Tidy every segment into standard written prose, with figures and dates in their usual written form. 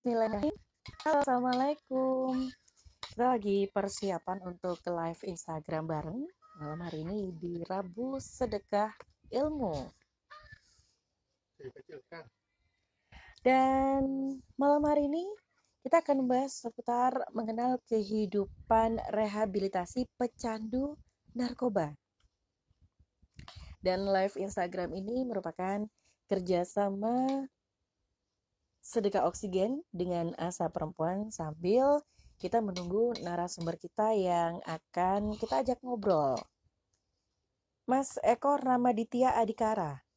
Bismillahirrahmanirrahim. Halo, Assalamualaikum. Kita lagi persiapan untuk live Instagram bareng malam hari ini di Rabu Sedekah Ilmu. Dan malam hari ini kita akan membahas seputar mengenal kehidupan rehabilitasi pecandu narkoba. Dan live Instagram ini merupakan kerjasama Sedekah Oksigen dengan Asa Perempuan sambil kita menunggu narasumber kita yang akan kita ajak ngobrol. Mas Eko Ramaditya Adhikara,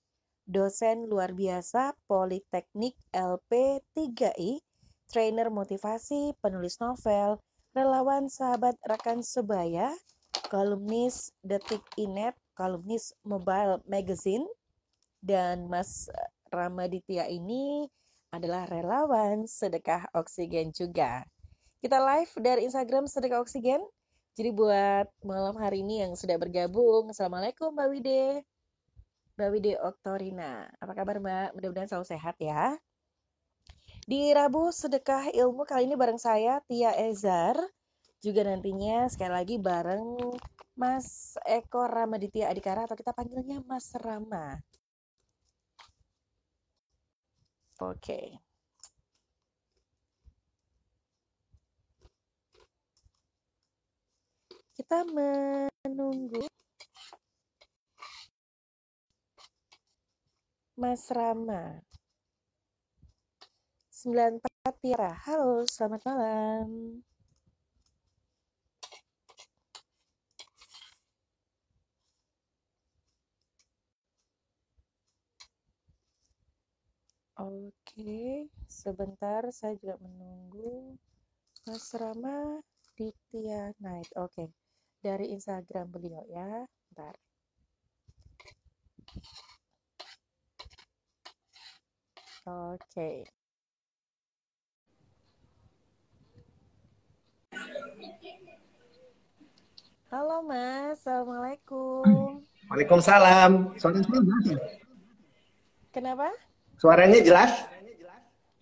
dosen luar biasa Politeknik LP 3I, trainer motivasi, penulis novel, relawan sahabat rekan sebaya, kolumnis Detik Inet, kolumnis Mobile Magazine, dan Mas Ramaditya ini adalah relawan Sedekah Oksigen juga. Kita live dari Instagram Sedekah Oksigen. Jadi buat malam hari ini yang sudah bergabung, Assalamualaikum Mbak Wide. Mbak Wide Oktorina. Apa kabar Mbak? Mudah-mudahan selalu sehat ya. Di Rabu Sedekah Ilmu kali ini bareng saya, Tia Ezar. Juga nantinya sekali lagi bareng Mas Eko Ramaditya Adhikara atau kita panggilnya Mas Rama. Oke. Kita menunggu Mas Rama. 94 Tiara. Halo, selamat malam. Oke, sebentar saya juga menunggu Mas Rama di Tia Night. Oke, dari Instagram beliau ya. Bentar. Oke. Halo Mas, Assalamualaikum. Waalaikumsalam. Suaranya jelas ya? Kenapa? Suaranya jelas?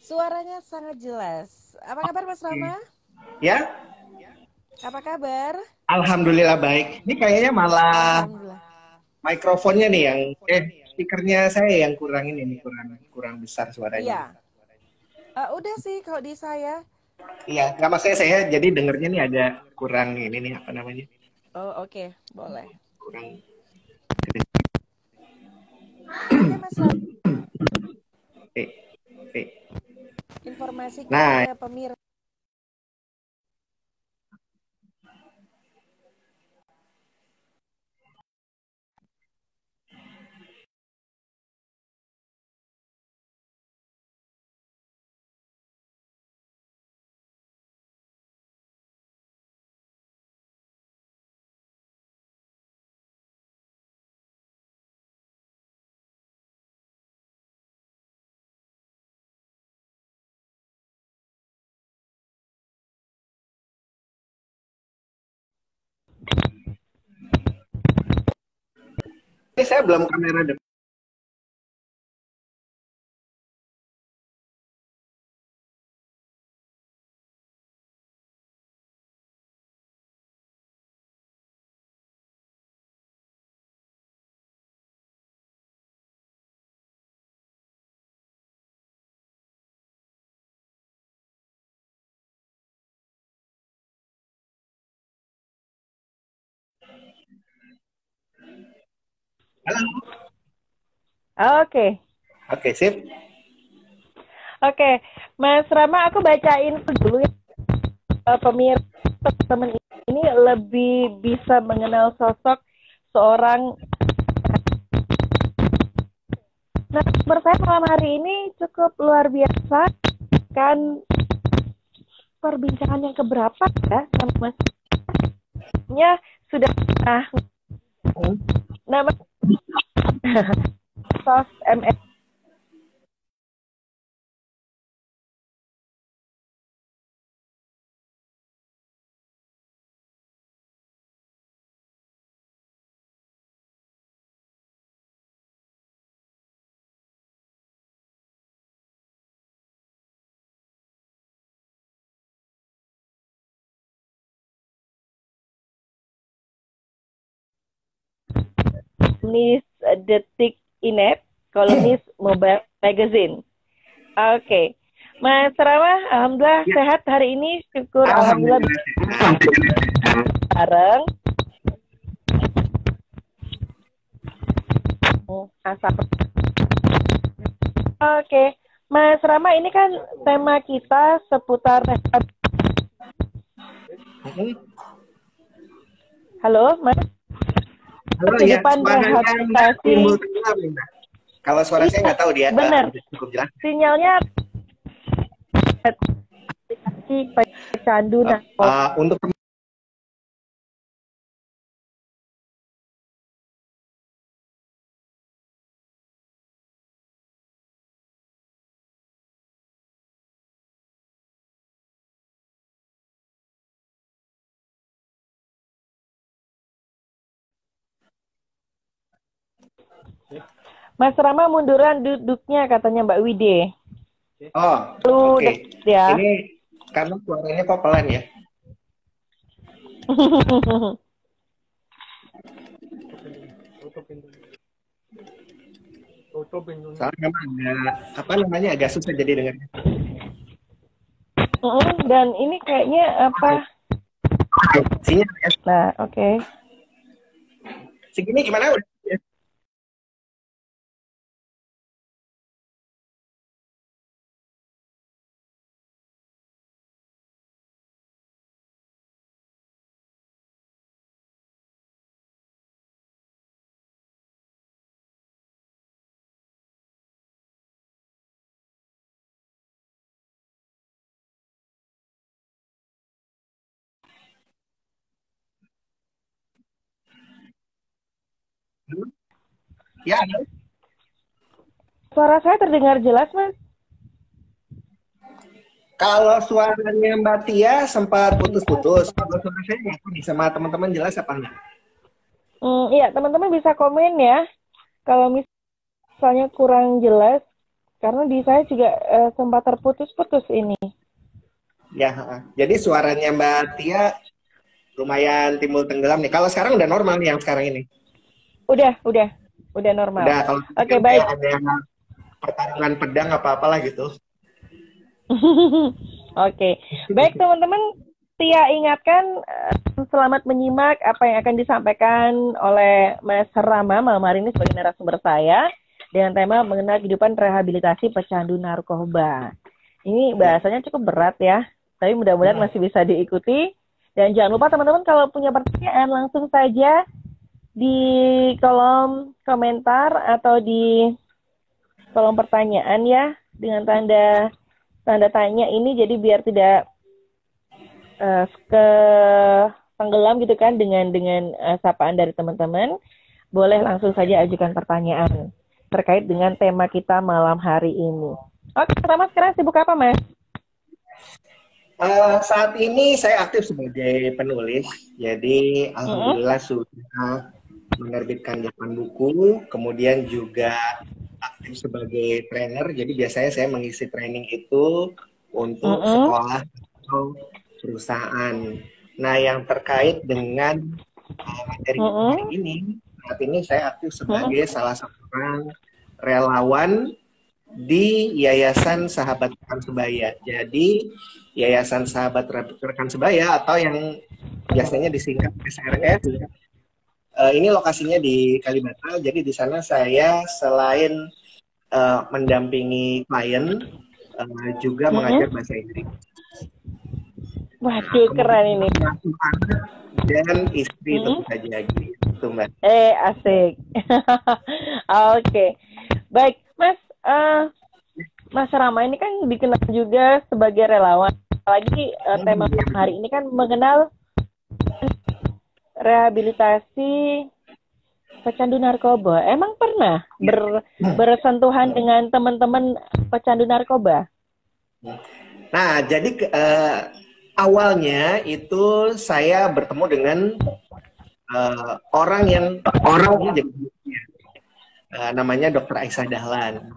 Suaranya sangat jelas. Apa kabar Mas Rama? Ya, Apa kabar? alhamdulillah baik. Ini kayaknya malah Alhamdulillah. mikrofonnya nih yang speakernya saya yang kurang ini kurang besar suaranya. Iya. Udah sih kalau di saya. Iya, nggak maksudnya saya jadi dengernya nih agak kurang ini nih apa namanya? Oh, oke, boleh. Kurang. Oke, Mas Rama. Eh, eh. Informasi Nah, kepada pemirsa. ini saya belum kamera depan. Halo. Oke. Oke, sip. Oke, Mas Rama, aku bacain dulu ya. Pemirsa teman ini lebih bisa mengenal sosok seorang. Nah, menurut saya malam hari ini cukup luar biasa. Kan perbincangan yang keberapa ya sama Masnya sudah nama sos MS kolumnis Detik Inet, kolumnis Mobile Magazine. Oke. Mas Rama, alhamdulillah sehat hari ini, syukur alhamdulillah bareng. Oke, Mas Rama, ini kan tema kita seputar Halo, Mas. Halo ya, rehabilitasi. Kalau suara saya nggak tahu dia. Benar. Cukup jelas. Sinyalnya pecandu untuk Mas Rama munduran duduknya katanya Mbak Wide. Oh, oke. Ya. Ini karena suaranya kok pelan ya. Soalnya agak susah jadi dengarnya. Dan ini kayaknya apa? Sinyal ya. Nah, oke. Segini gimana udah? Ya. Suara saya terdengar jelas, Mas? Kalau suaranya Mbak Tia sempat putus-putus. Kalau suara saya nggak tahu nih sama teman-teman jelas apa enggak? Iya, teman-teman bisa komen ya. Kalau misalnya kurang jelas, karena di saya juga sempat terputus-putus ini. Ya, jadi suaranya Mbak Tia lumayan timbul tenggelam nih. Kalau sekarang udah normal nih yang sekarang ini. Udah normal. Udah, kalau baik. Ada pertarungan pedang apa-apalah gitu. Oke. Baik teman-teman, Tia ingatkan selamat menyimak apa yang akan disampaikan oleh Mas Rama malam hari ini sebagai narasumber saya dengan tema mengenal kehidupan rehabilitasi pecandu narkoba. Ini bahasanya cukup berat ya, tapi mudah-mudahan masih bisa diikuti. Dan jangan lupa teman-teman kalau punya pertanyaan langsung saja di kolom komentar atau di kolom pertanyaan ya dengan tanda tanya ini, jadi biar tidak tenggelam gitu kan dengan sapaan dari teman-teman. Boleh langsung saja ajukan pertanyaan terkait dengan tema kita malam hari ini. Oke, pertama sekarang sibuk apa, Mas? Saat ini saya aktif sebagai penulis, jadi alhamdulillah sudah menerbitkan 8 buku, kemudian juga aktif sebagai trainer. Jadi biasanya saya mengisi training itu untuk sekolah atau perusahaan. Nah, yang terkait dengan materi hari ini, saat ini saya aktif sebagai salah seorang relawan di Yayasan Sahabat Rekan Sebaya. Jadi Yayasan Sahabat Rekan Sebaya atau yang biasanya disingkat SRS, ini lokasinya di Kalibata. Jadi di sana saya selain mendampingi klien, juga mengajar bahasa Inggris. Waduh, keren ini. Dan istri tentu saja gitu, Mbak. Asik. Oke. Baik, Mas. Mas Rama ini kan dikenal juga sebagai relawan. Apalagi tema hari ini kan mengenal rehabilitasi pecandu narkoba. Emang pernah bersentuhan dengan teman-teman pecandu narkoba? Nah, jadi awalnya itu saya bertemu dengan orang yang jadi namanya Dr. Aisyah Dahlan.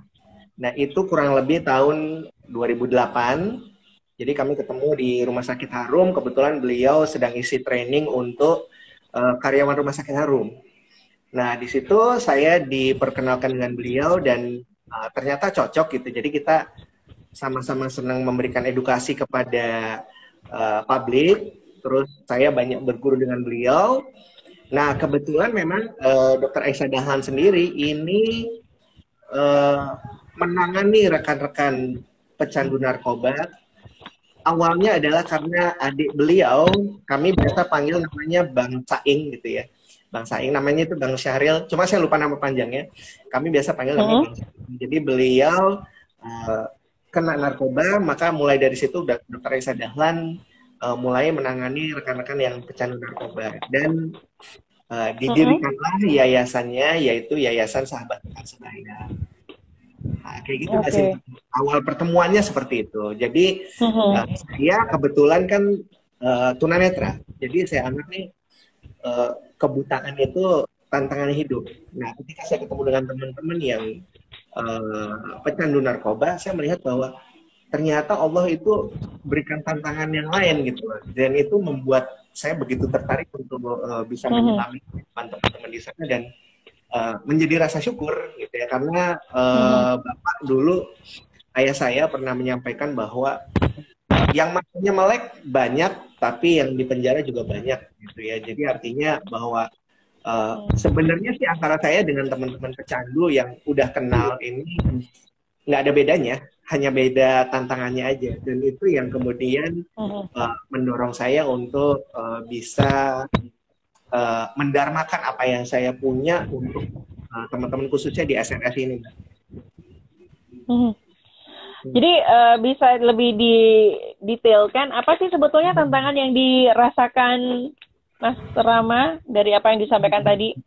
Nah, itu kurang lebih tahun 2008. Jadi kami ketemu di Rumah Sakit Harum. Kebetulan beliau sedang isi training untuk karyawan Rumah Sakit Harum. Nah, di situ saya diperkenalkan dengan beliau dan ternyata cocok gitu. Jadi kita sama-sama senang memberikan edukasi kepada publik. Terus saya banyak berguru dengan beliau. Nah, kebetulan memang Dr. Aisyah Dahlan sendiri ini menangani rekan-rekan pecandu narkoba. Awalnya adalah karena adik beliau, kami biasa panggil namanya Bang Saing gitu ya. Bang Saing, namanya itu Bang Syahril, cuma saya lupa nama panjangnya. Kami biasa panggil namanya Bang Saing. Jadi beliau kena narkoba, maka mulai dari situ Dr. Aisyah Dahlan mulai menangani rekan-rekan yang pecandu narkoba. Dan didirikanlah yayasannya, yaitu Yayasan Sahabat Rekan Sebaya. Nah, kayak gitu sih. Awal pertemuannya seperti itu. Jadi saya kebetulan kan tunanetra. Jadi saya anggap nih kebutaan itu tantangan hidup. Nah, ketika saya ketemu dengan teman-teman yang pecandu narkoba, saya melihat bahwa ternyata Allah itu berikan tantangan yang lain gitu. Dan itu membuat saya begitu tertarik untuk bisa menyelami teman-teman di sana dan menjadi rasa syukur gitu ya, karena Bapak dulu, ayah saya pernah menyampaikan bahwa yang makannya melek banyak tapi yang di penjara juga banyak gitu ya. Jadi artinya bahwa sebenarnya sih antara saya dengan teman-teman pecandu yang udah kenal ini nggak ada bedanya, hanya beda tantangannya aja. Dan itu yang kemudian mendorong saya untuk bisa mendarmakan apa yang saya punya untuk teman-teman khususnya di SRS ini. Jadi bisa lebih didetailkan apa sih sebetulnya tantangan yang dirasakan Mas Rama dari apa yang disampaikan tadi?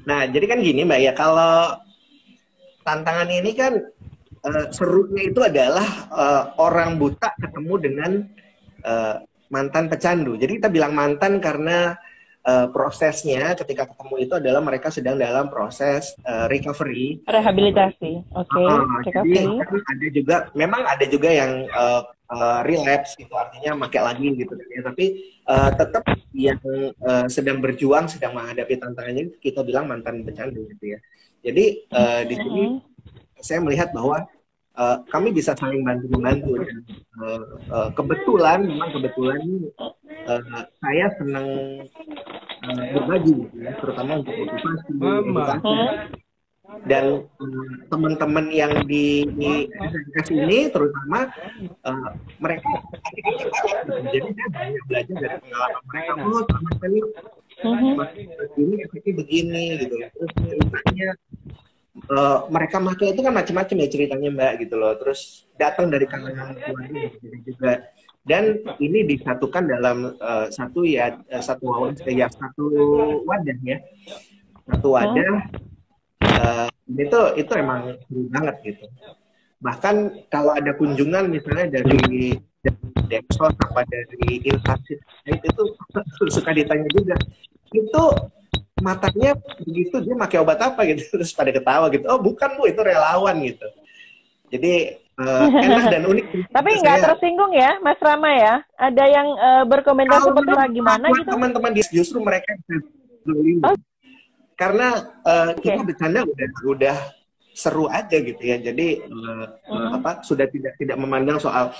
Nah, jadi kan gini Mbak ya, kalau tantangan ini kan serunya itu adalah orang buta ketemu dengan mantan pecandu. Jadi kita bilang mantan karena prosesnya ketika ketemu itu adalah mereka sedang dalam proses recovery, rehabilitasi. Jadi ada juga, memang ada juga yang relapse gitu, artinya pakai lagi gitu ya. Tapi tetap yang sedang berjuang, sedang menghadapi tantangannya kita bilang mantan pecandu gitu ya. Jadi di sini saya melihat bahwa kami bisa saling bantu-membantu dan kebetulan saya senang berbagi gitu ya, terutama untuk motivasi, edukasi. Dan teman-teman yang di edukasi ini terutama mereka jadi saya banyak belajar dari pengalaman mereka. Oh, teman-teman ini efeknya begini gitu. Terus ceritanya mereka makai itu kan macam-macam ya ceritanya Mbak gitu loh. Terus datang dari kalangan keluarga juga. Dan ini disatukan dalam satu wadah ya, satu wadah. Itu emang seru banget gitu. Bahkan kalau ada kunjungan misalnya dari Depsos apa dari instansi itu suka ditanya juga, itu matanya begitu dia pakai obat apa gitu, terus pada ketawa gitu. Oh bukan Bu, itu relawan gitu. Jadi enak dan unik. Tapi nggak tersinggung ya Mas Rama ya? Ada yang berkomentar seperti gimana gitu? Teman-teman justru mereka karena kita bercanda udah seru aja gitu ya. Jadi sudah tidak memandang soal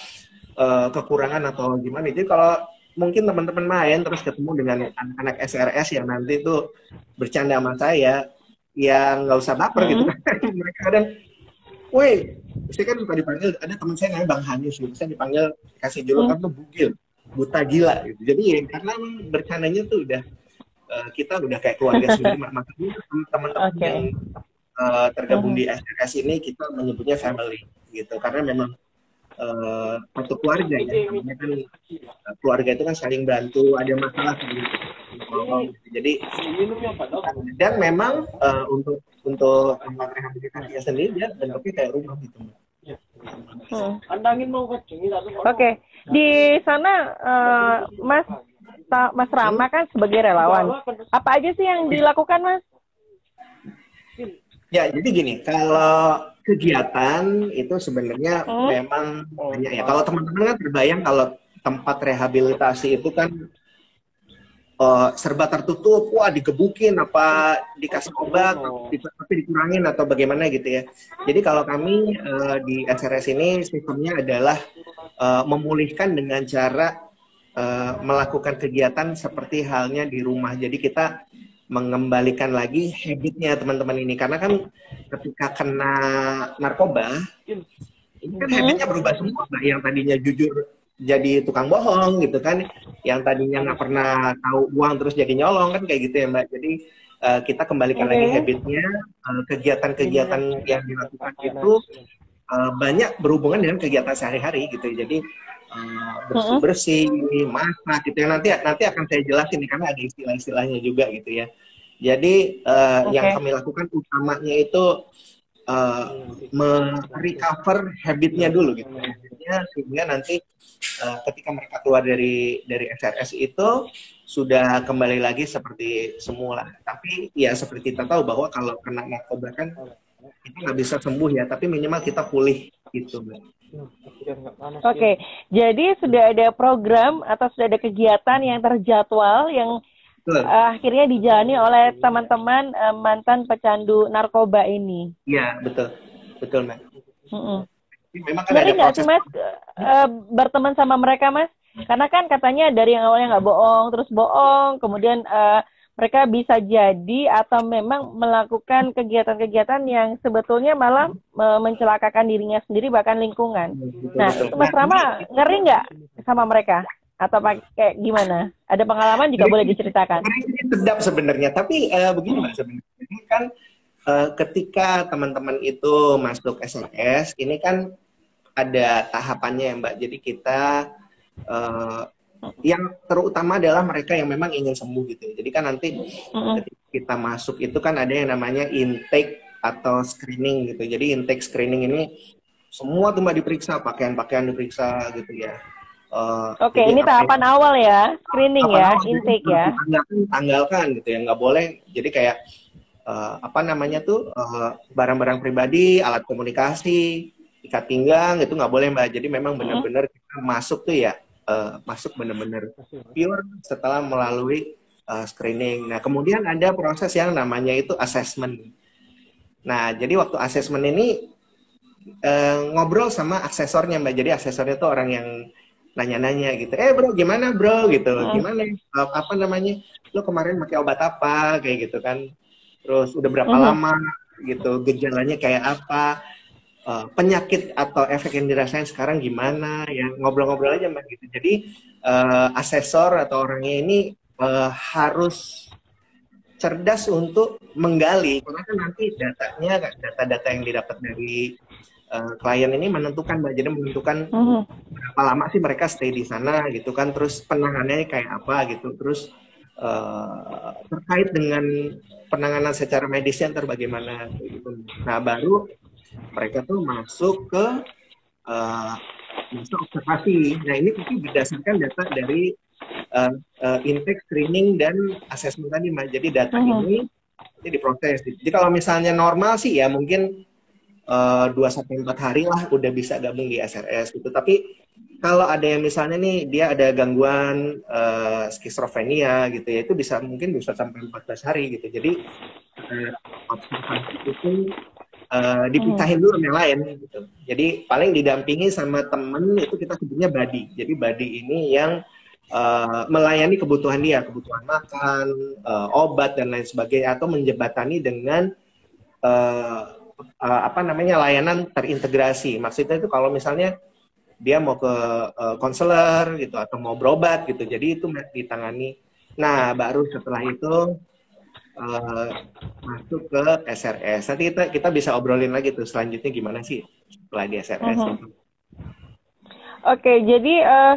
kekurangan atau gimana. Jadi kalau mungkin teman-teman main terus ketemu dengan anak-anak SRS yang nanti itu bercanda sama saya, ya nggak usah baper gitu kan. Mereka kadang, woi, saya kan suka dipanggil, ada teman saya namanya Bang Hanus gitu, saya dipanggil kasih julukan tuh bugil, buta gila gitu. Jadi ya, karena bercandanya tuh udah kita udah kayak keluarga sendiri. Makanya teman-teman yang tergabung di SRS ini kita menyebutnya family gitu, karena memang satu keluarga ya. Namanya kan keluarga itu kan saling bantu, ada masalah saling tolong gitu. Jadi dan memang untuk tempat rehabilitasinya sendiri dia bentuknya kayak rumah gitu. Oke. Di sana Mas Rama kan sebagai relawan. Apa aja sih yang dilakukan, Mas? Ya, jadi gini, kalau kegiatan itu sebenarnya memang banyak ya. Kalau teman-teman kan terbayang kalau tempat rehabilitasi itu kan serba tertutup, wah digebukin apa dikasih obat, tapi dikurangin atau bagaimana gitu ya. Jadi kalau kami di SRS ini sistemnya adalah memulihkan dengan cara melakukan kegiatan seperti halnya di rumah. Jadi kita mengembalikan lagi habitnya teman-teman ini, karena kan ketika kena narkoba ini kan habitnya berubah semua, Mbak. Yang tadinya jujur jadi tukang bohong gitu kan, yang tadinya nggak pernah tahu uang terus jadi nyolong kan, kayak gitu ya Mbak. Jadi kita kembalikan lagi habitnya, kegiatan-kegiatan yang dilakukan itu banyak berhubungan dengan kegiatan sehari-hari gitu. Jadi bersih-bersih, masak gitu ya. Nanti akan saya jelasin nih, karena ada istilah-istilahnya juga gitu ya. Jadi yang kami lakukan utamanya itu merecover habitnya dulu gitu ya, sehingga nanti ketika mereka keluar dari SRS itu sudah kembali lagi seperti semula. Tapi ya seperti kita tahu bahwa kalau kena narkoba kan itu nggak bisa sembuh ya, tapi minimal kita pulih gitu. Oke, jadi sudah ada program atau sudah ada kegiatan yang terjadwal yang akhirnya dijalani oleh teman-teman mantan pecandu narkoba ini. Iya, betul Mas. Memang kan ngeri ada nggak proses. sih Mas berteman sama mereka Mas? Karena kan katanya dari yang awalnya nggak bohong, terus bohong, kemudian mereka bisa jadi atau memang melakukan kegiatan-kegiatan yang sebetulnya malah mencelakakan dirinya sendiri bahkan lingkungan. Nah, itu Mas Rama ngeri nggak sama mereka? Atau kayak gimana? Ada pengalaman juga boleh diceritakan. Ini sedap sebenarnya, tapi begini Mbak, sebenarnya ini kan ketika teman-teman itu masuk SRS, ini kan ada tahapannya ya Mbak. Jadi kita yang terutama adalah mereka yang memang ingin sembuh gitu. Jadi kan nanti ketika kita masuk itu kan ada yang namanya intake atau screening gitu. Jadi intake screening ini semua tuh Mbak diperiksa, pakaian-pakaian diperiksa gitu ya. Oke, ini tahapan awal ya, screening ya, intake ya. Tanggalkan gitu ya, nggak boleh. Jadi kayak barang-barang pribadi, alat komunikasi, ikat pinggang itu nggak boleh Mbak. Jadi memang benar-benar kita masuk tuh ya, masuk benar-benar pure setelah melalui screening. Nah kemudian ada proses yang namanya itu assessment. Nah jadi waktu assessment ini ngobrol sama aksesornya Mbak. Jadi aksesornya tuh orang yang nanya-nanya gitu, bro gimana bro gitu, gimana apa namanya, lo kemarin pakai obat apa kayak gitu kan, terus udah berapa lama gitu, gejalanya kayak apa, penyakit atau efek yang dirasain sekarang gimana, ya ngobrol-ngobrol aja Mbak gitu. Jadi asesor atau orangnya ini harus cerdas untuk menggali, karena kan nanti data-data yang didapat dari klien ini menentukan Mbak, jadi menentukan berapa lama sih mereka stay di sana gitu kan, terus penanganannya kayak apa gitu, terus terkait dengan penanganan secara medisnya ntar bagaimana gitu. Nah baru mereka tuh masuk ke masuk observasi. Nah ini mungkin berdasarkan data dari intake, screening, dan assessment tadi Mbak. Jadi data ini diproses. Jadi kalau misalnya normal sih ya mungkin 2-4 hari lah udah bisa gabung di SRS gitu. Tapi kalau ada yang misalnya nih dia ada gangguan skizofrenia gitu ya, itu mungkin bisa sampai 14 hari gitu. Jadi observasi itu dipisahin dulu sama yang lain gitu. Jadi paling didampingi sama temen, itu kita sebutnya buddy. Jadi buddy ini yang melayani kebutuhan dia, kebutuhan makan, obat dan lain sebagainya, atau menjembatani dengan layanan terintegrasi. Maksudnya itu kalau misalnya dia mau ke konselor gitu atau mau berobat gitu, jadi itu ditangani. Nah baru setelah itu masuk ke SRS. Nanti kita bisa obrolin lagi tuh selanjutnya gimana sih setelah di SRS itu. Oke, jadi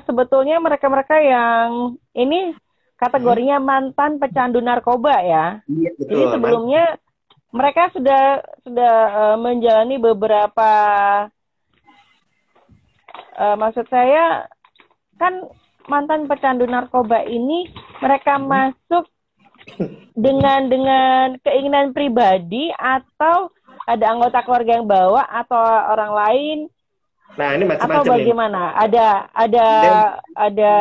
sebetulnya mereka-mereka yang ini kategorinya mantan pecandu narkoba ya. Iya, betul. Jadi sebelumnya mereka sudah menjalani beberapa, maksud saya kan mantan pecandu narkoba ini mereka masuk dengan keinginan pribadi atau ada anggota keluarga yang bawa atau orang lain. Nah ini macam-macam. Atau bagaimana? Ada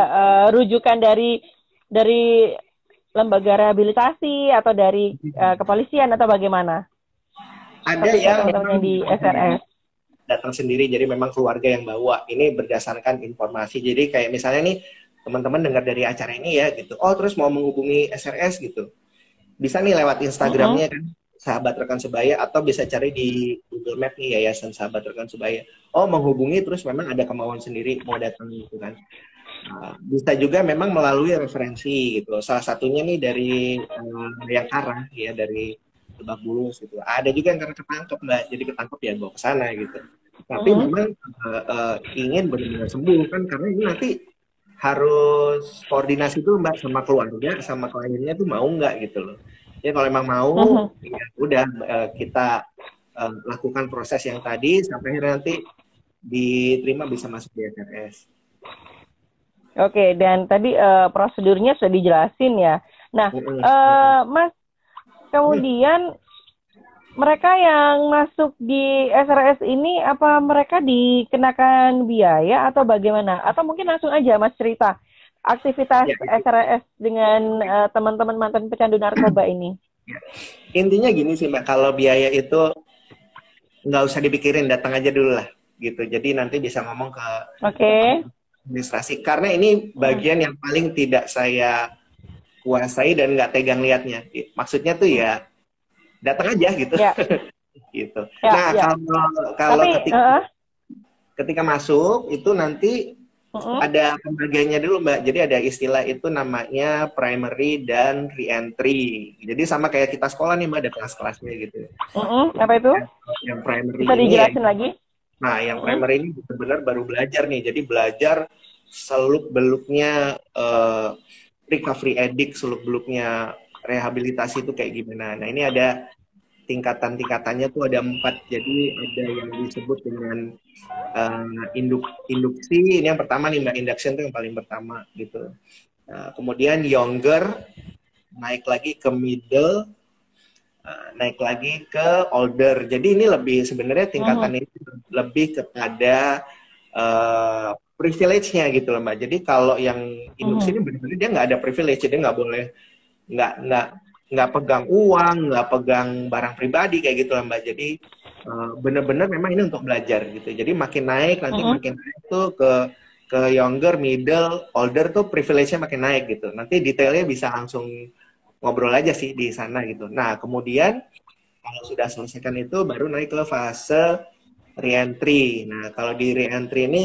rujukan dari lembaga rehabilitasi atau dari kepolisian atau bagaimana? Ada Tapi yang teman-teman yang di SRS. datang sendiri, jadi memang keluarga yang bawa. Ini berdasarkan informasi. Jadi kayak misalnya nih teman-teman dengar dari acara ini ya gitu. Oh terus mau menghubungi SRS gitu. Bisa nih lewat Instagramnya kan, Sahabat Rekan Sebaya, atau bisa cari di Google Map nih Yayasan Sahabat Rekan Sebaya. Oh menghubungi terus memang ada kemauan sendiri mau datang gitu kan. Bisa juga memang melalui referensi gitu. Salah satunya nih dari yang arah ya dari Lebak Bulus gitu. Ada juga yang karena ketangkep Mbak, jadi ketangkep ya bawa ke sana gitu. Tapi memang ingin benar-benar sembuh kan, karena ini nanti harus koordinasi tuh Mbak sama keluarga sama kliennya tuh mau nggak gitu loh. Ya kalau emang mau ya udah kita lakukan proses yang tadi sampai akhirnya nanti diterima bisa masuk di SRS. Oke, dan tadi prosedurnya sudah dijelasin ya. Nah, Mas, kemudian mereka yang masuk di SRS ini apa mereka dikenakan biaya atau bagaimana? Atau mungkin langsung aja Mas cerita aktivitas SRS dengan teman-teman mantan pecandu narkoba ini. Intinya gini sih Mbak, kalau biaya itu nggak usah dipikirin, datang aja dulu lah gitu. Jadi nanti bisa ngomong ke administrasi, karena ini bagian yang paling tidak saya kuasai dan nggak tegang liatnya. Maksudnya tuh ya datang aja gitu. Gitu. Kalau ketika masuk itu nanti ada pembagiannya dulu Mbak. Jadi ada istilah itu namanya primary dan re-entry. Jadi sama kayak kita sekolah nih Mbak, ada kelas-kelasnya gitu. Apa itu? Yang primary bisa dijelasin lagi? Nah, yang primary ini benar-benar baru belajar nih. Jadi belajar seluk-beluknya recovery addict, seluk-beluknya rehabilitasi itu kayak gimana. Nah, ini ada tingkatan-tingkatannya tuh ada 4. Jadi ada yang disebut dengan induksi. Ini yang pertama nih Mbak, induction itu yang paling pertama gitu. Kemudian younger, naik lagi ke middle, naik lagi ke older. Jadi ini lebih sebenarnya tingkatan ini lebih kepada privilege-nya gitu loh Mbak. Jadi kalau yang induksi ini benar-benar dia nggak ada privilege, dia nggak boleh nggak pegang uang, nggak pegang barang pribadi kayak gitu loh Mbak. Jadi benar-benar memang ini untuk belajar gitu. Jadi makin naik nanti makin naik tuh ke younger, middle, older tuh privilege-nya makin naik gitu. Nanti detailnya bisa langsung ngobrol aja sih di sana gitu. Nah, kemudian kalau sudah selesaikan itu baru naik ke fase re-entry. Nah, kalau di re-entry ini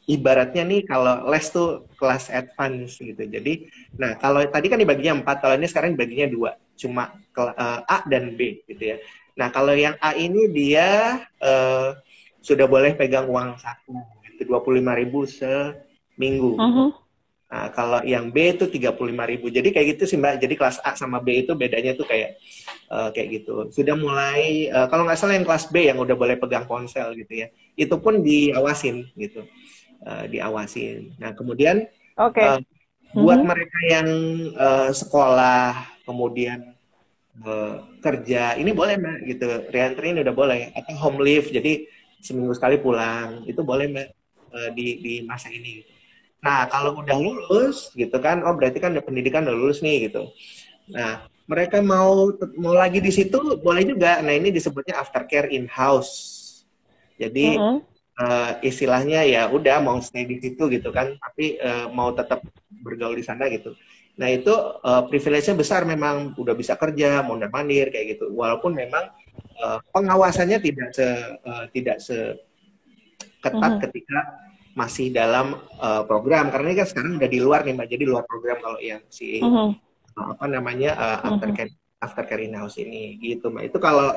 ibaratnya nih kalau les tuh kelas advance gitu. Jadi, nah kalau tadi kan dibaginya 4, kalau ini sekarang dibaginya 2. Cuma A dan B gitu ya. Nah, kalau yang A ini dia sudah boleh pegang uang saku gitu, 25.000 seminggu. Nah, kalau yang B itu 35.000. Jadi kayak gitu sih Mbak. Jadi kelas A sama B itu bedanya tuh kayak gitu. Sudah mulai kalau nggak salah yang kelas B yang udah boleh pegang ponsel gitu ya. Itu pun diawasin gitu. Diawasin. Nah, kemudian buat mereka yang sekolah kemudian kerja, ini boleh Mbak gitu. Reentry ini udah boleh, atau home leave. Jadi seminggu sekali pulang. Itu boleh Mbak di masa ini. Nah, kalau udah lulus gitu kan, oh berarti kan pendidikan udah lulus nih gitu. Nah, mereka mau lagi di situ boleh juga. Nah, ini disebutnya aftercare in-house. Jadi istilahnya ya udah mau stay di situ gitu kan, tapi mau tetap bergaul di sana gitu. Nah, itu privilege-nya besar, memang udah bisa kerja, mondar-mandir kayak gitu. Walaupun memang pengawasannya tidak seketat ketika masih dalam program, karena ini kan sekarang udah di luar nih Mbak, jadi luar program kalau yang si aftercare in-house ini gitu Mbak. Itu kalau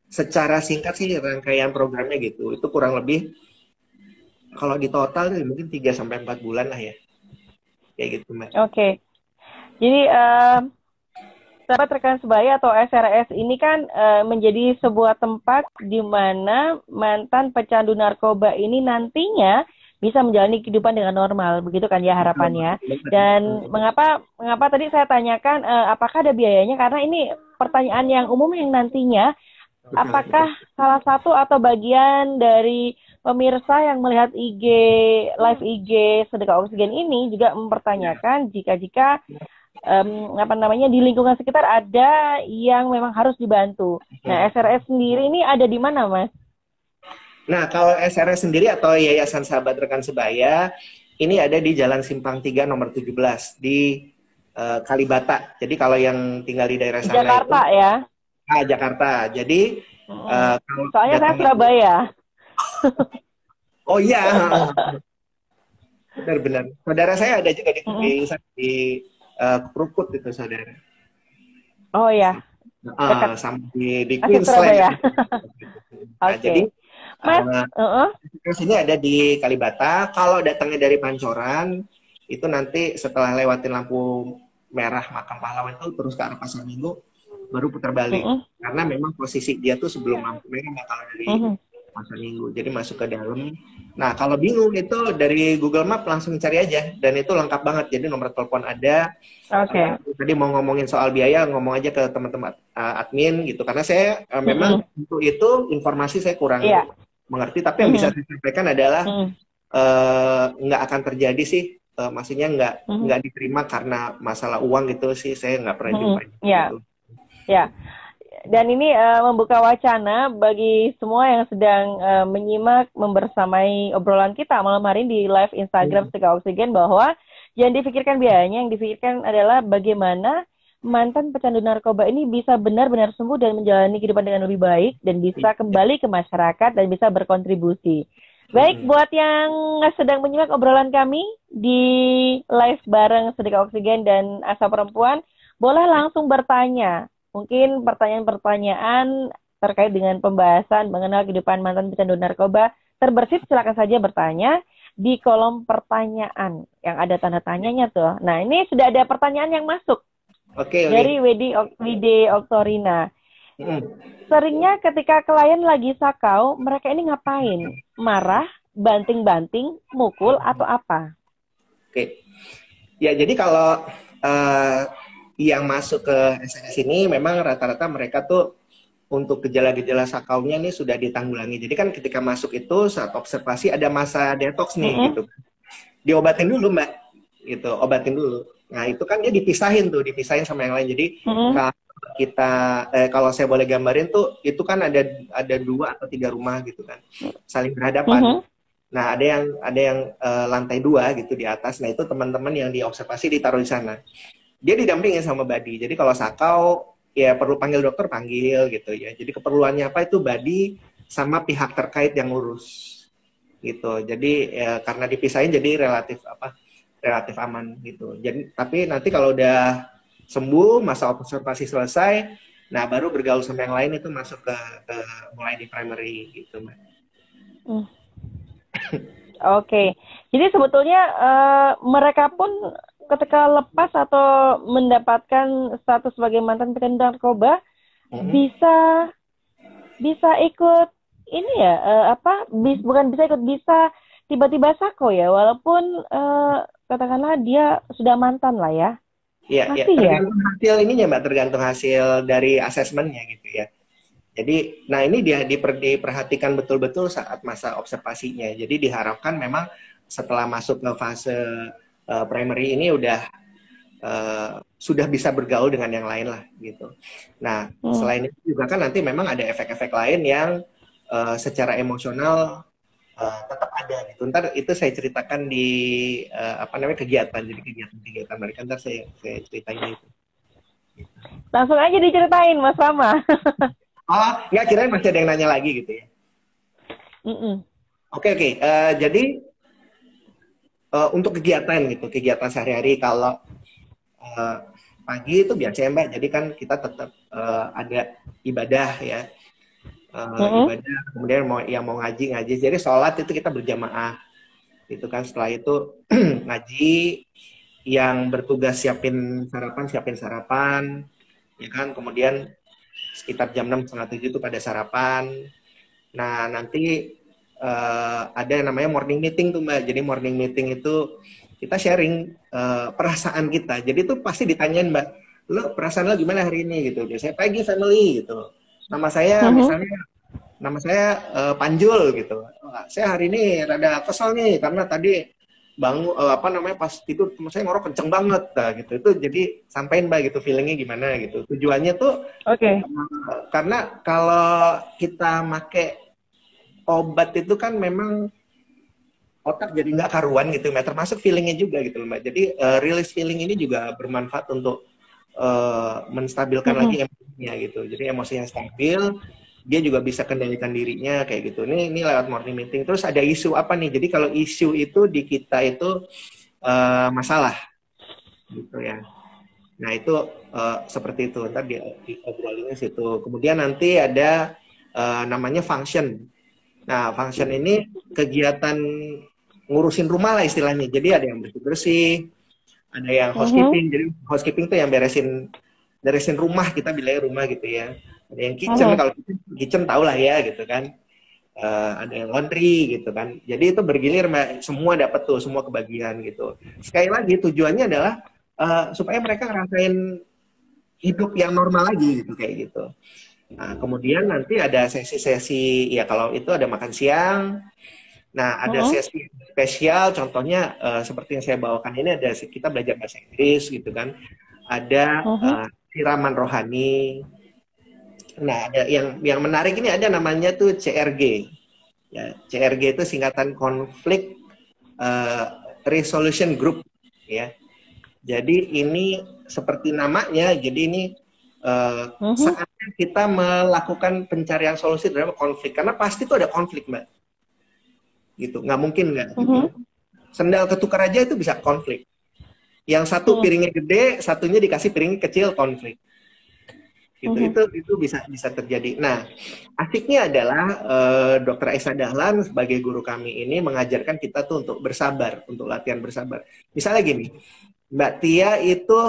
secara singkat sih rangkaian programnya gitu. Itu kurang lebih kalau di total mungkin 3-4 bulan lah ya, kayak gitu Mbak. Jadi Sahabat Rekan Sebaya atau SRS ini kan menjadi sebuah tempat di mana mantan pecandu narkoba ini nantinya bisa menjalani kehidupan dengan normal, begitu kan ya harapannya. Dan mengapa tadi saya tanyakan apakah ada biayanya, karena ini pertanyaan yang umum yang nantinya apakah salah satu atau bagian dari pemirsa yang melihat live IG Sedekah Oksigen ini juga mempertanyakan jika apa namanya, di lingkungan sekitar ada yang memang harus dibantu. Nah, SRS sendiri ini ada di mana, Mas? Nah, kalau SRS sendiri atau Yayasan Sahabat Rekan Sebaya, ini ada di Jalan Simpang 3 nomor 17 di Kalibata. Jadi kalau yang tinggal di daerah sana Jakarta itu, ya? Jakarta. Jadi Soalnya saya Surabaya. Oh iya, benar-benar. Saudara saya ada juga di Krukut itu, saudara. Oh ya, Sama di masih Surabaya. Queensland. Nah, Oke. jadi Mas, ini ada di Kalibata. Kalau datangnya dari Pancoran, itu nanti setelah lewatin lampu merah Makam Pahlawan itu terus ke arah Pasar Minggu, baru putar balik. Karena memang posisi dia tuh sebelum lampu merah kalau dari Pasar Minggu. Jadi masuk ke dalam. Nah, kalau bingung itu dari Google Map langsung cari aja. Dan itu lengkap banget. Jadi nomor telepon ada. Oke. Tadi mau ngomongin soal biaya, ngomong aja ke teman-teman admin gitu. Karena saya memang untuk itu informasi saya kurang mengerti. Tapi yang bisa saya sampaikan adalah nggak akan terjadi sih. Maksudnya nggak diterima karena masalah uang gitu sih. Saya nggak pernah jumpa. Gitu. Ya. Dan ini membuka wacana bagi semua yang sedang menyimak, membersamai obrolan kita malam hari di live Instagram Sedekah Oksigen, bahwa jangan dipikirkan biayanya, yang dipikirkan adalah bagaimana mantan pecandu narkoba ini bisa benar-benar sembuh dan menjalani kehidupan dengan lebih baik, dan bisa kembali ke masyarakat dan bisa berkontribusi. Baik, buat yang sedang menyimak obrolan kami di live bareng Sedekah Oksigen dan Asa Perempuan, boleh langsung bertanya. Mungkin pertanyaan-pertanyaan terkait dengan pembahasan mengenal kehidupan mantan pecandu narkoba terbersit, silakan saja bertanya di kolom pertanyaan yang ada tanda tanyanya tuh. Nah, ini sudah ada pertanyaan yang masuk dari Widi Oktorina. Seringnya ketika klien lagi sakau, mereka ini ngapain? Marah, banting-banting, mukul, atau apa? Oke. Ya, jadi kalau yang masuk ke SNS ini memang rata-rata mereka tuh untuk gejala-gejala sakaunya nih sudah ditanggulangi. Jadi kan ketika masuk itu saat observasi ada masa detox nih gitu. Diobatin dulu, Mbak. Gitu, obatin dulu. Nah, itu kan dia dipisahin sama yang lain. Jadi kalau kita kalau saya boleh gambarin tuh itu kan ada 2 atau 3 rumah gitu kan. Saling berhadapan. Nah, ada yang lantai 2 gitu di atas. Nah, itu teman-teman yang diobservasi ditaruh di sana. Dia didampingin sama Badi. Jadi kalau sakau ya perlu panggil dokter, panggil gitu ya. Jadi keperluannya apa itu Badi sama pihak terkait yang ngurus gitu. Jadi ya, karena dipisahin jadi relatif aman gitu. Jadi tapi nanti kalau udah sembuh, masa observasi selesai, nah baru bergaul sama yang lain, itu masuk ke mulai di primary gitu, Mbak. Oke. Jadi sebetulnya mereka pun ketika lepas atau mendapatkan status sebagai mantan pecandu narkoba bisa ikut ini ya, bukan bisa ikut, bisa tiba-tiba sako ya, walaupun katakanlah dia sudah mantan lah ya. Iya, tergantung hasil ininya, Mbak, tergantung hasil dari asesmennya gitu ya. Jadi, nah ini dia diperhatikan betul-betul saat masa observasinya. Jadi diharapkan memang setelah masuk ke fase primary ini sudah bisa bergaul dengan yang lain lah gitu. Nah, selain itu juga kan nanti memang ada efek-efek lain yang secara emosional tetap ada gitu. Ntar itu saya ceritakan di kegiatan. Jadi kegiatan mereka ntar saya ceritain itu. Langsung aja diceritain, Mas Rama. Oh, nggak, kirain masih ada yang nanya lagi gitu ya. Oke. Jadi untuk kegiatan sehari-hari kalau pagi itu biasanya, Mbak, jadi kan kita tetap ada ibadah ya, ibadah, kemudian mau ngaji, jadi sholat itu kita berjamaah gitu kan. Setelah itu ngaji, yang bertugas siapin sarapan ya kan, kemudian sekitar jam 6, setengah 7 itu pada sarapan. Nah, nanti ada yang namanya morning meeting tuh, Mbak. Jadi morning meeting itu kita sharing perasaan kita. Jadi itu pasti ditanyain, Mbak, lo perasaan lo gimana hari ini gitu. Biasanya pagi family gitu. Nama saya misalnya Panjul gitu. Saya hari ini rada kesel nih karena tadi bangun apa namanya pas tidur teman saya ngerokok kenceng banget, nah, gitu. Itu jadi sampein Mbak gitu feelingnya gimana gitu. Tujuannya tuh karena kalau kita make obat itu kan memang otak jadi nggak karuan gitu, Mbak. Termasuk feelingnya juga gitu Mbak. Jadi release feeling ini juga bermanfaat untuk menstabilkan lagi emosinya gitu. Jadi emosinya stabil, dia juga bisa kendalikan dirinya kayak gitu. Ini lewat morning meeting. Terus ada isu apa nih? Jadi kalau isu itu di kita itu masalah gitu ya. Nah itu seperti itu. Ntar di obrolinnya situ. Kemudian nanti ada namanya function. Nah function ini kegiatan ngurusin rumah lah istilahnya. Jadi ada yang bersih-bersih, ada yang housekeeping. Jadi housekeeping itu yang beresin rumah, kita bilangnya rumah gitu ya. Ada yang kitchen, kalau kitchen tau lah ya gitu kan. Ada yang laundry gitu kan. Jadi itu bergilir, semua dapat tuh, semua kebagian gitu. Sekali lagi tujuannya adalah supaya mereka ngerasain hidup yang normal lagi gitu kayak gitu. Nah, kemudian nanti ada sesi-sesi ya, kalau itu ada makan siang. Nah, ada sesi spesial, contohnya seperti yang saya bawakan ini, ada kita belajar bahasa Inggris gitu kan. Ada siraman rohani. Nah, ada yang menarik ini ada namanya tuh CRG. Ya, CRG itu singkatan Conflict Resolution Group ya. Jadi ini seperti namanya, jadi ini saatnya kita melakukan pencarian solusi dalam konflik, karena pasti itu ada konflik Mbak. Gitu, nggak mungkin nggak. Gitu. Sendal ketukar aja itu bisa konflik. Yang satu piringnya gede, satunya dikasih piring kecil, konflik. Gitu, itu bisa terjadi. Nah, asiknya adalah Dr. Aisyah Dahlan sebagai guru kami ini mengajarkan kita tuh untuk bersabar, untuk latihan bersabar. Misalnya gini, Mbak Tia itu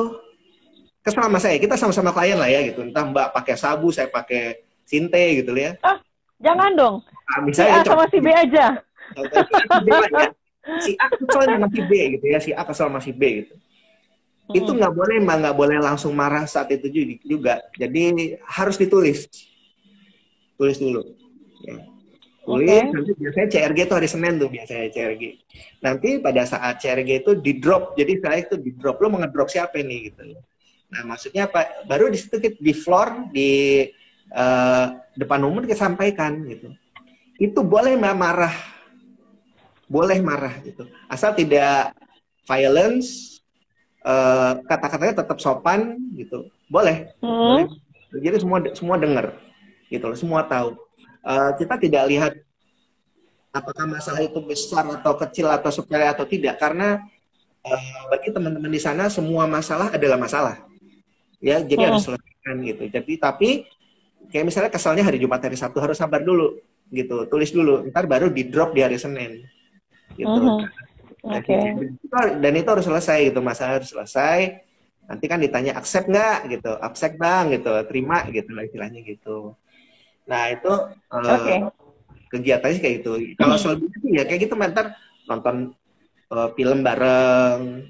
kesel sama saya, kita sama-sama klien lah ya gitu. Entah Mbak pakai sabu, saya pakai sinte gitu ya. Jangan dong. Nah, misalnya si A sama si B aja. Si A kesel sama si B gitu ya, si A kesel sama si B gitu. Itu nggak boleh Mbak, nggak boleh langsung marah saat itu juga. Jadi harus ditulis. Tulis dulu. Ya. Tulis, nanti biasanya CRG itu hari Senin tuh biasanya CRG. Nanti pada saat CRG itu di drop, jadi saya itu di drop, lo mau ngedrop siapa nih gitu. Nah maksudnya apa? Baru di situ di floor, di depan umum kita sampaikan gitu. Itu boleh Mbak marah. Boleh marah gitu. Asal tidak violence, kata-katanya tetap sopan gitu. Boleh. Boleh. Jadi semua dengar gitu loh, semua tahu. Kita tidak lihat apakah masalah itu besar atau kecil atau sepele atau tidak, karena bagi teman-teman di sana semua masalah adalah masalah. Ya, jadi harus selesaikan gitu. Jadi tapi kayak misalnya kesalnya hari Jumat, hari Sabtu harus sabar dulu gitu. Tulis dulu, ntar baru di drop di hari Senin. Gitu. Dan itu harus selesai gitu, masalah harus selesai. Nanti kan ditanya accept nggak gitu, accept bang gitu, terima gitu lah istilahnya gitu. Nah itu kegiatannya kayak gitu. Kalau selebihnya ya kayak gitu, ntar nonton film bareng,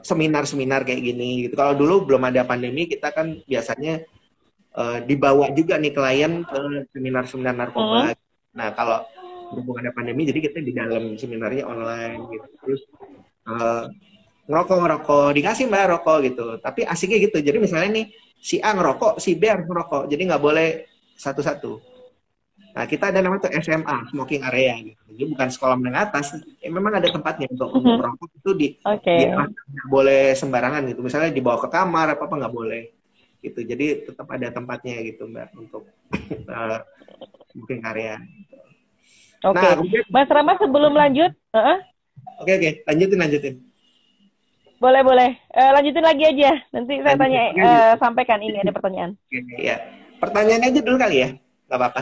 seminar-seminar kayak gini gitu. Kalau dulu belum ada pandemi, kita kan biasanya dibawa juga nih klien ke seminar-seminar narkoba. Nah kalau berhubung ada pandemi, jadi kita di dalam seminarnya online gitu. Terus ngerokok, dikasih Mbak rokok gitu. Tapi asiknya gitu. Jadi misalnya nih si A ngerokok, si B harus ngerokok. Jadi nggak boleh satu-satu. Nah kita ada namanya tuh SMA, smoking area gitu. Jadi bukan sekolah menengah atas. Memang ada tempatnya untuk merokok itu nggak boleh sembarangan gitu. Misalnya dibawa ke kamar apa nggak boleh gitu. Jadi tetap ada tempatnya gitu Mbak untuk smoking area. Oke. Nah, Mas Rama sebelum lanjut, Oke, lanjutin. Boleh. Lanjutin lagi aja. Nanti saya tanya, sampaikan ini ada pertanyaan. Ya. Pertanyaannya aja dulu kali ya, nggak apa-apa.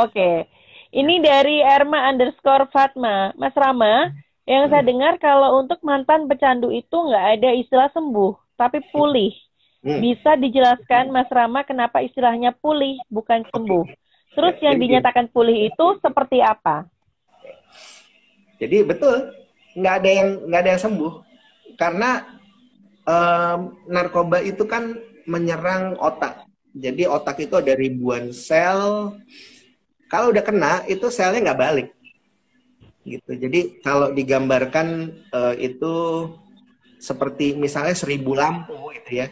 Oke. Ini dari Erma_Fatma. Mas Rama, yang saya dengar kalau untuk mantan pecandu itu nggak ada istilah sembuh, tapi pulih. Bisa dijelaskan Mas Rama kenapa istilahnya pulih, bukan sembuh? Terus yang dinyatakan pulih itu seperti apa? Jadi betul, nggak ada yang sembuh. Karena narkoba itu kan menyerang otak. Jadi otak itu ada ribuan sel. Kalau udah kena, itu selnya nggak balik. gitu. Jadi kalau digambarkan itu seperti misalnya 1000 lampu gitu ya.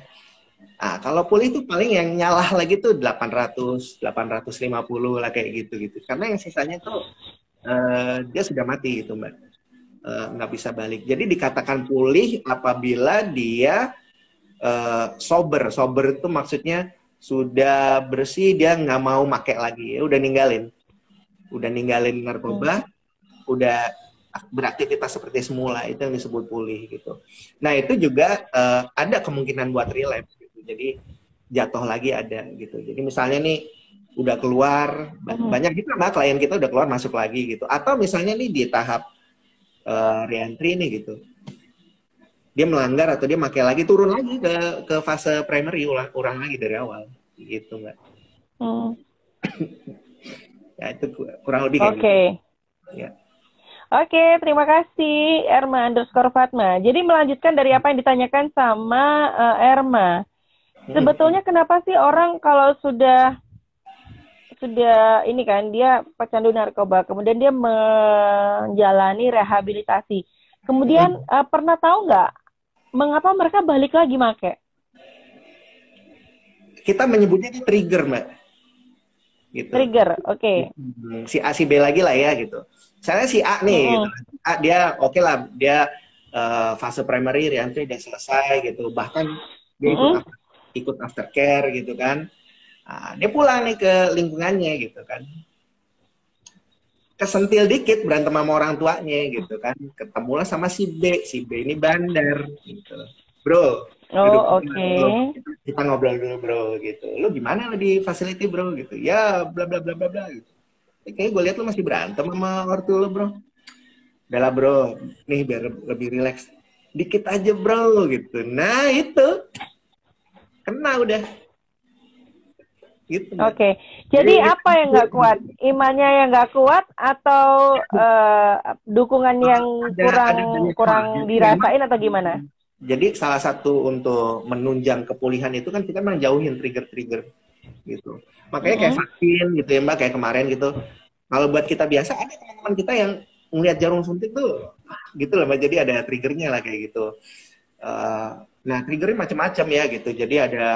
Nah, kalau pulih itu paling yang nyalah lagi tuh 800, 850 lah kayak gitu. Karena yang sisanya tuh dia sudah mati gitu, Mbak. Nggak bisa balik. Jadi dikatakan pulih apabila dia sober. Sober itu maksudnya sudah bersih, dia nggak mau pakai lagi. Ya, udah ninggalin narkoba, udah beraktivitas seperti semula, itu yang disebut pulih gitu. Nah itu juga ada kemungkinan buat relapse gitu. Jadi jatuh lagi ada gitu. Jadi misalnya nih udah keluar, banyak gitu Mbak, klien kita udah keluar masuk lagi gitu. Atau misalnya nih di tahap reentry nih gitu, dia melanggar atau dia pakai lagi, turun lagi ke fase primary, ulang lagi dari awal gitu Mbak. Ya itu kurang lebih kayak gitu. Ya. Oke, terima kasih Erma_Fatma. Jadi melanjutkan dari apa yang ditanyakan sama Erma. Sebetulnya kenapa sih orang kalau sudah ini kan dia pecandu narkoba, kemudian dia menjalani rehabilitasi, kemudian pernah tahu nggak mengapa mereka balik lagi make? Kita menyebutnya itu trigger, Mbak. Gitu. Trigger, oke. Si A si B lagi lah ya gitu. Misalnya si A nih, gitu. A dia oke lah, dia fase primary reentry udah selesai gitu. Bahkan dia ikut aftercare gitu kan. Nah, dia pulang nih ke lingkungannya gitu kan. Kesentil dikit berantem sama orang tuanya gitu kan. Ketemulah sama si B ini bandar gitu. Bro, oke. Kita ngobrol dulu bro gitu. Lu gimana lo di facility bro gitu. Ya bla bla bla bla bla gitu. Kayaknya gue lihat lu masih berantem sama ortu lo bro. Udah lah bro, nih biar lebih rileks. Dikit aja bro gitu. Nah itu kena udah. Gitu, oke. Jadi apa yang nggak kuat? Imannya yang nggak kuat atau dukungan yang kurang dirasain atau gimana? Jadi salah satu untuk menunjang kepulihan itu kan kita memang jauhin trigger-trigger gitu. Makanya kayak vaksin gitu ya Mbak, kayak kemarin gitu. Kalau buat kita biasa ada teman-teman kita yang ngeliat jarum suntik tuh gitu lah Mbak. Jadi ada triggernya lah kayak gitu. Nah triggernya macam-macam ya gitu. Jadi ada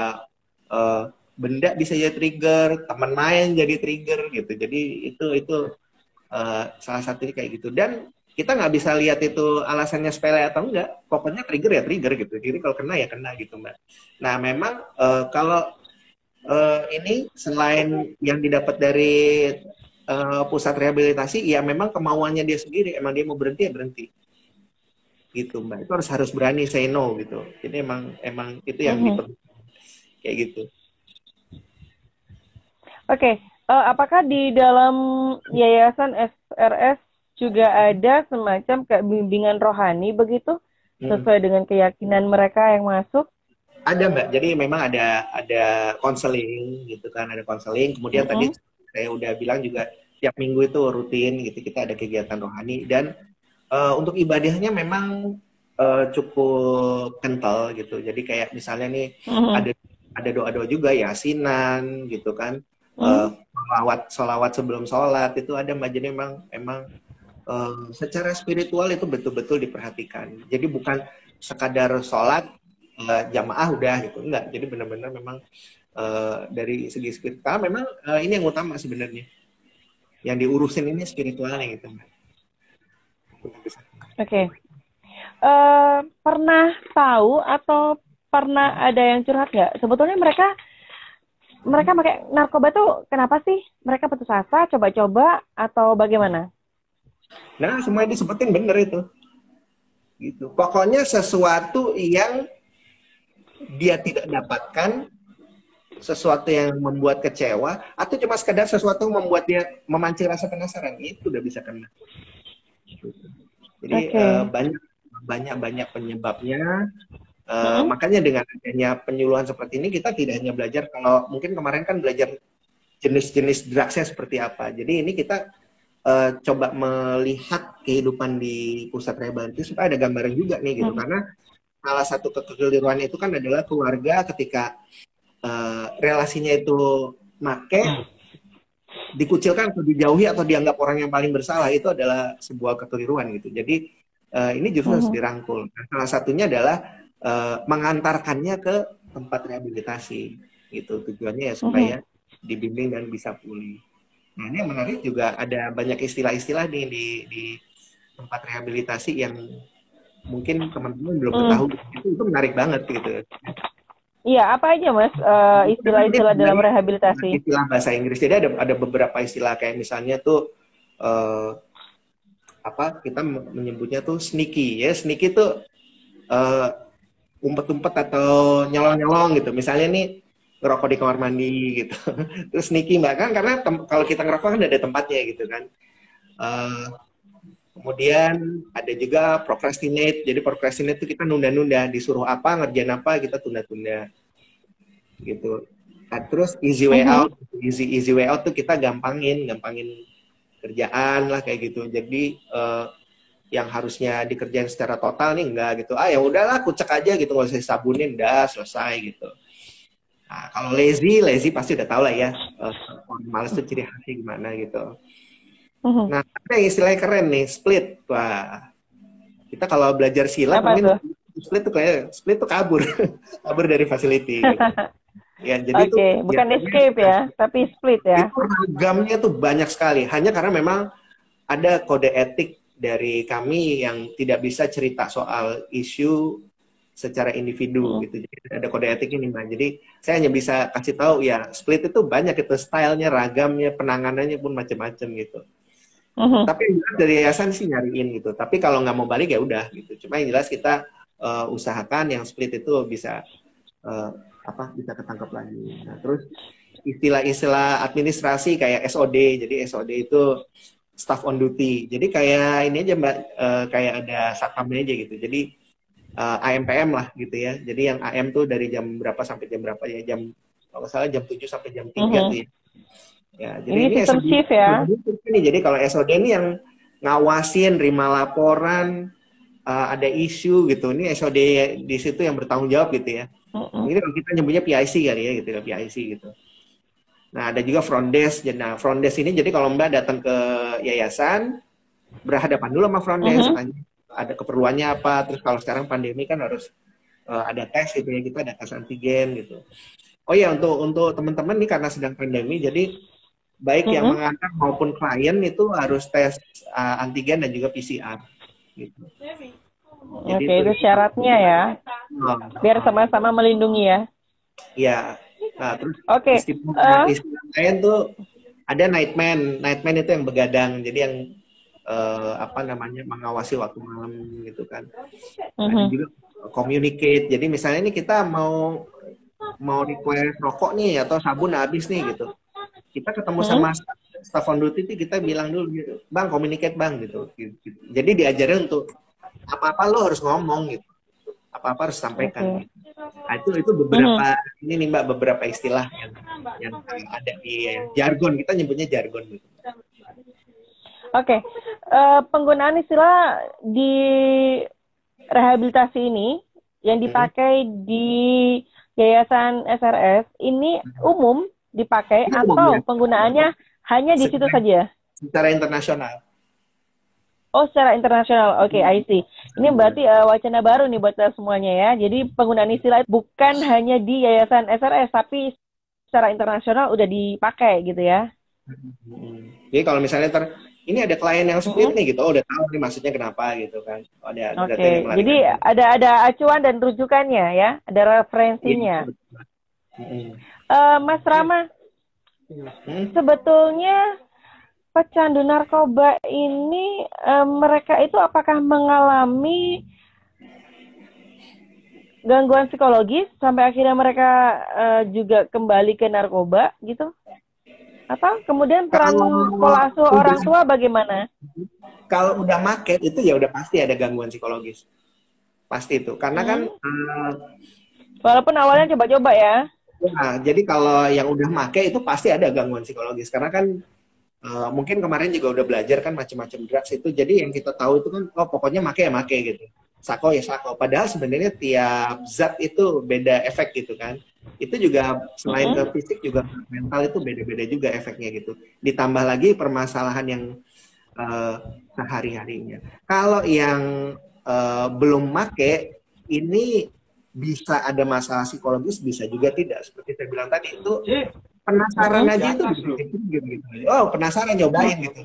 benda bisa jadi trigger, teman main jadi trigger gitu. Jadi itu salah satunya kayak gitu. Dan kita nggak bisa lihat itu alasannya sepele atau enggak. Pokoknya trigger ya trigger gitu. Jadi kalau kena ya kena gitu Mbak. Nah memang kalau ini selain yang didapat dari pusat rehabilitasi, ya memang kemauannya dia sendiri. Emang dia mau berhenti ya berhenti. Gitu Mbak. Itu harus berani say no gitu. Jadi emang itu yang diperlukan kayak gitu. Oke, apakah di dalam yayasan SRS juga ada semacam kayak bimbingan rohani begitu sesuai dengan keyakinan mereka yang masuk? Ada Mbak, jadi memang ada konseling gitu kan, ada konseling. Kemudian tadi saya udah bilang juga tiap minggu itu rutin gitu kita ada kegiatan rohani dan untuk ibadahnya memang cukup kental gitu. Jadi kayak misalnya nih ada doa-doa juga yasinan gitu kan. Solawat sebelum sholat itu ada Mbak. Jadi memang secara spiritual itu betul-betul diperhatikan. Jadi bukan sekadar sholat jamaah udah gitu, enggak. Jadi benar-benar memang dari segi spiritual memang ini yang utama sebenarnya. Yang diurusin ini spiritualnya gitu Mbak. Oke. Pernah tahu atau pernah ada yang curhat nggak? Sebetulnya mereka pakai narkoba tuh kenapa sih? Mereka putus asa, coba-coba atau bagaimana? Nah, semua yang disebutin bener itu. Gitu. Pokoknya sesuatu yang dia tidak dapatkan, sesuatu yang membuat kecewa, atau cuma sekedar sesuatu yang membuat dia memancing rasa penasaran, itu udah bisa kena. Jadi banyak penyebabnya. Makanya dengan adanya penyuluhan seperti ini kita tidak hanya belajar, kalau mungkin kemarin kan belajar jenis-jenis drugsnya seperti apa. Jadi ini kita coba melihat kehidupan di pusat rehabilitasi supaya ada gambaran juga nih gitu. Karena salah satu kekeliruan itu kan adalah keluarga ketika relasinya itu make dikucilkan atau dijauhi atau dianggap orang yang paling bersalah itu adalah sebuah kekeliruan gitu. Jadi ini justru harus dirangkul. Nah, salah satunya adalah mengantarkannya ke tempat rehabilitasi gitu. Tujuannya ya supaya dibimbing dan bisa pulih. Nah, ini yang menarik juga ada banyak istilah-istilah nih di tempat rehabilitasi yang mungkin teman-teman belum tahu. Itu menarik banget gitu. Iya, apa aja Mas istilah-istilah dalam rehabilitasi? Istilah bahasa Inggris. Jadi ada beberapa istilah kayak misalnya tuh apa kita menyebutnya tuh sneaky ya. Sneaky tuh umpet-umpet atau nyolong-nyolong gitu. Misalnya nih ngerokok di kamar mandi gitu. Terus sneaky Mbak kan karena kalau kita ngerokok kan ada tempatnya gitu kan. Kemudian ada juga procrastinate. Jadi procrastinate itu kita nunda-nunda, disuruh apa, ngerjain apa, kita tunda-tunda. Gitu. Nah, terus easy way out. Easy way out tuh kita gampangin kerjaan lah kayak gitu. Jadi yang harusnya dikerjain secara total nih enggak gitu. Ah ya udahlah, kucek aja gitu, nggak usah disabunin, udah selesai gitu. Nah, kalau lazy pasti udah tahu lah ya. Orang malas tuh ciri khasnya gimana gitu. Nah, ada yang istilahnya keren nih, split. Wah, kita kalau belajar silat mungkin split tuh kabur, kabur dari facility. Gitu. Ya, jadi itu bukan escape ya, tapi split ya. Itu ragamnya tuh banyak sekali. Hanya karena memang ada kode etik dari kami yang tidak bisa cerita soal isu secara individu gitu. Jadi ada kode etik ini Mbak. Jadi saya hanya bisa kasih tahu ya, split itu banyak itu stylenya, ragamnya, penanganannya pun macam-macam gitu. Tapi yang jelas dari yayasan sih nyariin gitu. Tapi kalau nggak mau balik ya udah gitu. Cuma yang jelas kita usahakan yang split itu bisa bisa ketangkap lagi. Nah, terus istilah-istilah administrasi kayak SOD. Jadi SOD itu staff on duty. Jadi kayak ini aja Mbak, kayak ada satpamnya aja gitu. Jadi AMPM lah gitu ya. Jadi yang AM tuh dari jam berapa sampai jam berapa ya? Kalau salah jam 7 sampai jam 3 tuh ya. Ya, jadi ini sistem shift ya. Jadi kalau SOD ini yang ngawasin, terima laporan, ada isu gitu. Ini SOD di situ yang bertanggung jawab gitu ya. Ini kalau kita nyebutnya PIC kali ya gitu, PIC gitu. Nah, ada juga front desk. Nah, front desk ini jadi kalau Mbak datang ke yayasan, berhadapan dulu sama front desk, tanya ada keperluannya apa. Terus kalau sekarang pandemi kan harus ada tes gitu ya, kita ada tes antigen gitu. Oh ya, untuk teman-teman nih karena sedang pandemi, jadi baik yang mengantar maupun klien itu harus tes antigen dan juga PCR. Gitu. Oke, itu syaratnya ya. Biar sama-sama melindungi ya. Iya. Nah, terus istilah lain tuh ada nightman. Nightman itu yang begadang. Jadi yang mengawasi waktu malam gitu kan. Ada juga communicate. Jadi misalnya ini kita mau request rokok nih atau sabun habis nih gitu. Kita ketemu sama staff on duty itu kita bilang dulu gitu, Bang, communicate Bang gitu. Jadi diajarin untuk apa-apa lo harus ngomong gitu. Apa-apa harus sampaikan. Gitu. Nah, itu beberapa ini nih Mbak, beberapa istilah yang ada di jargon, kita nyebutnya jargon gitu. Oke. Penggunaan istilah di rehabilitasi ini yang dipakai di Yayasan SRS ini umum dipakai atau penggunaannya hanya di situ saja? Secara internasional. Oh, secara internasional. Oke, I see. Ini berarti wacana baru nih buat kita semuanya ya. Jadi penggunaan istilah bukan hanya di Yayasan SRS, tapi secara internasional udah dipakai gitu ya. Jadi kalau misalnya ini ada klien yang split nih gitu, udah tahu nih maksudnya kenapa gitu kan. Oke, jadi ada acuan dan rujukannya ya, ada referensinya. Mas Rama, sebetulnya pecandu narkoba ini mereka itu apakah mengalami gangguan psikologis sampai akhirnya mereka juga kembali ke narkoba gitu? Atau kemudian peran pola asuh orang tua bagaimana? Kalau udah make itu ya udah pasti ada gangguan psikologis. Pasti itu. Karena kan walaupun awalnya coba-coba ya. Nah, jadi kalau yang udah make itu pasti ada gangguan psikologis. Karena kan mungkin kemarin juga udah belajar kan macam-macam drugs itu. Jadi yang kita tahu itu kan pokoknya make ya make gitu. Sako ya sako. Padahal sebenarnya tiap zat itu beda efek gitu kan. Itu juga selain ke fisik juga mental itu beda-beda juga efeknya gitu. Ditambah lagi permasalahan yang sehari-harinya. Kalau yang belum make ini bisa ada masalah psikologis, bisa juga tidak. Seperti saya bilang tadi itu penasaran aja itu gitu. Oh penasaran nyobain gitu.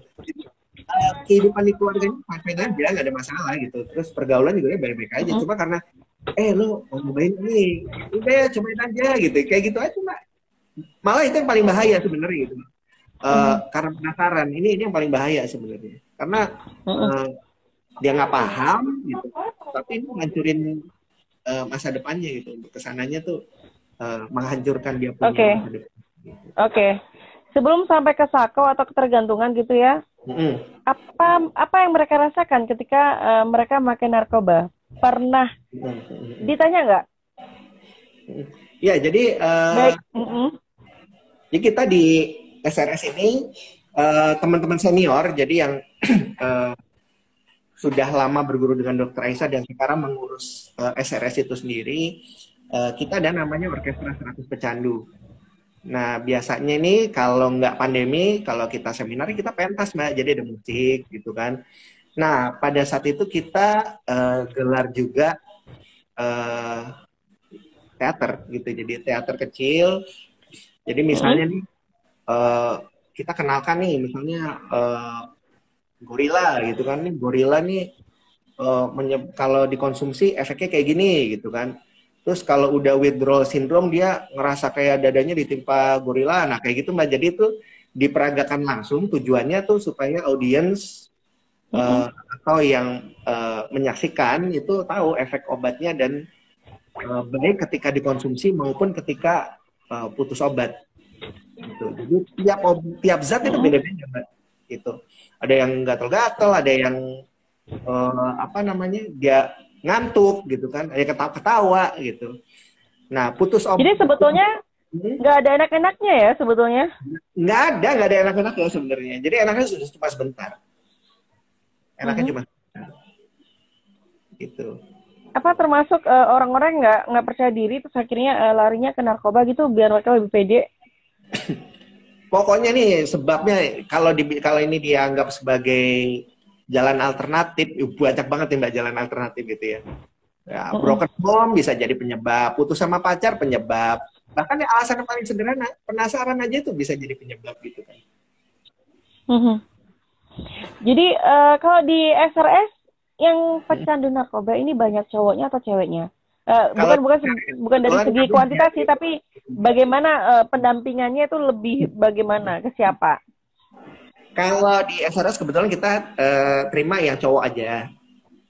Kehidupan di keluarganya fine-fine aja, nggak ada masalah gitu. Terus pergaulan juga baik-baik aja. Cuma karena lo mau nyobain ini, udah ya cobain aja gitu. Kayak gitu aja cuma. Malah itu yang paling bahaya sebenarnya gitu. Karena penasaran, ini yang paling bahaya sebenarnya. Karena dia nggak paham gitu. Tapi itu ngancurin masa depannya gitu. Untuk kesananya tuh menghancurkan dia punya masa depan. Gitu. Oke. Sebelum sampai ke sako atau ketergantungan gitu ya, apa yang mereka rasakan ketika mereka makan narkoba? Pernah ditanya nggak? Ya, jadi jadi kita di SRS ini teman-teman senior, jadi yang sudah lama berguru dengan Dr. Aisyah dan sekarang mengurus SRS itu sendiri, kita ada namanya Orkestra 100 Pecandu. Nah, biasanya ini kalau nggak pandemi, kalau kita seminar, kita pentas, Mbak. Jadi ada musik, gitu kan. Nah, pada saat itu kita gelar juga teater, gitu. Jadi teater kecil. Jadi misalnya nih, kita kenalkan nih, misalnya gorila, gitu kan. Nih, gorila nih, kalau dikonsumsi efeknya kayak gini, gitu kan. Terus kalau udah withdrawal syndrome dia ngerasa kayak dadanya ditimpa gorila, nah kayak gitu Mbak. Jadi itu diperagakan langsung, tujuannya tuh supaya audiens atau yang menyaksikan itu tahu efek obatnya dan baik ketika dikonsumsi maupun ketika putus obat. Gitu. Jadi tiap zat itu beda-beda Mbak. Gitu. Ada yang gatal-gatal, ada yang dia ngantuk gitu kan, ada ketawa-ketawa gitu. Nah, putus obat. Jadi sebetulnya nggak ada enak-enaknya ya sebetulnya? Nggak ada enak-enaknya sebenarnya. Jadi enaknya sudah cuma sebentar. Enaknya cuma sebentar. Gitu. Apa termasuk orang-orang nggak percaya diri terus akhirnya larinya ke narkoba gitu biar mereka lebih pede? Pokoknya nih sebabnya kalau ini dianggap sebagai jalan alternatif, banyak banget nih Mbak jalan alternatif gitu ya. Broken home bisa jadi penyebab, putus sama pacar penyebab. Bahkan ya alasan yang paling sederhana, penasaran aja itu bisa jadi penyebab gitu kan. Jadi kalau di SRS yang pecandu narkoba ini banyak cowoknya atau ceweknya? Bukan dari segi kuantitas sih, tapi bagaimana pendampingannya itu lebih bagaimana ke siapa? Kalau di SRS kebetulan kita terima yang cowok aja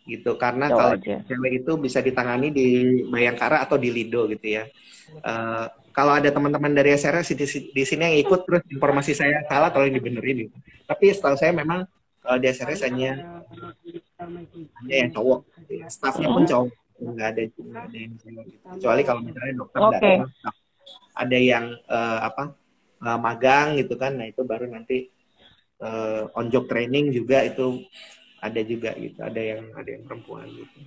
gitu, karena kalau cewek itu bisa ditangani di Bayangkara atau di Lido gitu ya. Kalau ada teman-teman dari SRS di sini yang ikut terus informasi saya salah tolong dibenerin gitu. Tapi setahu saya memang kalau di SRS hanya yang cowok, gitu ya. Staffnya pun cowok, nggak ada yang cewek gitu. Kecuali kalau misalnya dokter datang, ada yang magang gitu kan, nah itu baru nanti on job training juga itu ada juga gitu, ada yang perempuan gitu.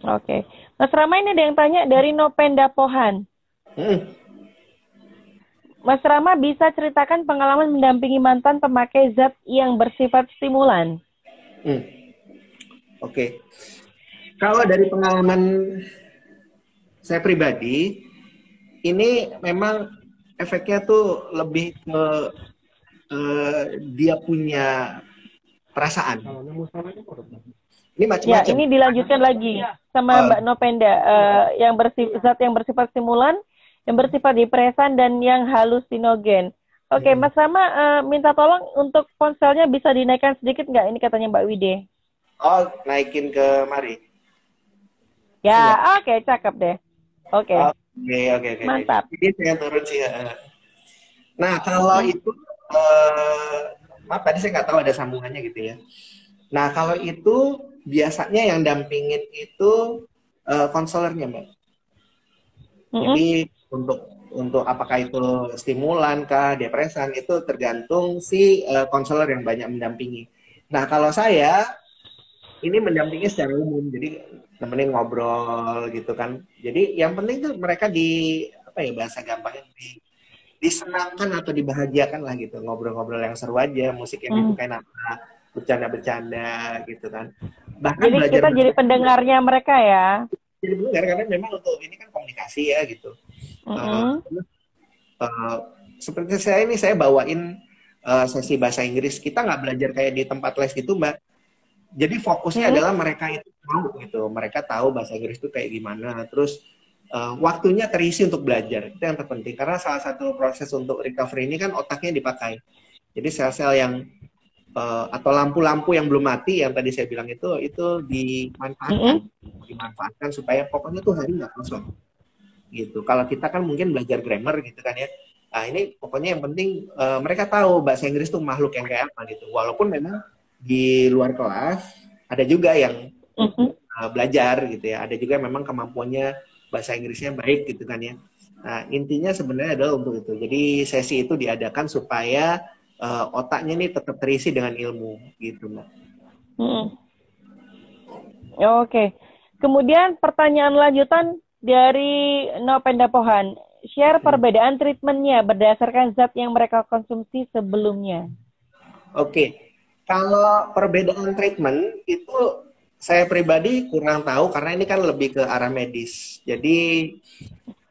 Oke. Mas Rama, ini ada yang tanya dari Nopenda Pohan. Mas Rama bisa ceritakan pengalaman mendampingi mantan pemakai zat yang bersifat stimulan? Oke. Kalau dari pengalaman saya pribadi, ini memang efeknya tuh lebih ke dia punya perasaan. Ini macam-macam. Ya, ini dilanjutkan lagi sama Mbak Nopenda, zat yang bersifat stimulan, yang bersifat depresan, dan yang halusinogen. Oke, Mas Rama minta tolong untuk ponselnya bisa dinaikkan sedikit nggak? Ini katanya Mbak Wide. Oh, naikin ke mari. Ya, oke, cakep deh. Oke. Mantap. Jadi saya turun sih. Nah, kalau itu maaf tadi saya nggak tahu ada sambungannya gitu ya. Nah kalau itu biasanya yang dampingin itu konselornya Mbak. Jadi untuk apakah itu stimulan kah, depresan itu tergantung si konselor yang banyak mendampingi. Nah kalau saya ini mendampingi secara umum, jadi temenin ngobrol gitu kan. Jadi yang penting tuh mereka di apa ya, bahasa gampangnya disenangkan atau dibahagiakan lah gitu, ngobrol-ngobrol yang seru aja, musik yang Hmm. disukain apa, bercanda-bercanda gitu kan. Bahkan Jadi belajar kita jadi bahasa pendengarnya mereka ya. jadi benar karena memang untuk ini kan komunikasi ya gitu. Eh, Mm-mm. eh, Seperti saya ini saya bawain sesi bahasa Inggris, kita nggak belajar kayak di tempat les gitu Mbak. Jadi fokusnya Mm-mm. adalah mereka itu tahu gitu, mereka tahu bahasa Inggris itu kayak gimana, terus waktunya terisi untuk belajar, itu yang terpenting karena salah satu proses untuk recovery ini kan otaknya dipakai. Jadi sel-sel yang atau lampu-lampu yang belum mati yang tadi saya bilang itu Mm-mm. dimanfaatkan supaya pokoknya tuh hari nggak kosong gitu. Kalau kita kan mungkin belajar grammar gitu kan ya. Nah ini pokoknya yang penting mereka tahu bahasa Inggris tuh makhluk yang kayak apa gitu. Walaupun memang di luar kelas ada juga yang Mm-mm. belajar gitu ya. Ada juga yang memang kemampuannya bahasa Inggrisnya baik gitu kan ya. Nah intinya sebenarnya adalah untuk itu. Jadi sesi itu diadakan supaya otaknya nih tetap terisi dengan ilmu gitu Mbak. Mm-mm. Oke. Kemudian pertanyaan lanjutan dari Nopenda Pohan. Share perbedaan treatmentnya berdasarkan zat yang mereka konsumsi sebelumnya. Oke, kalau perbedaan treatment itu saya pribadi kurang tahu karena ini kan lebih ke arah medis. Jadi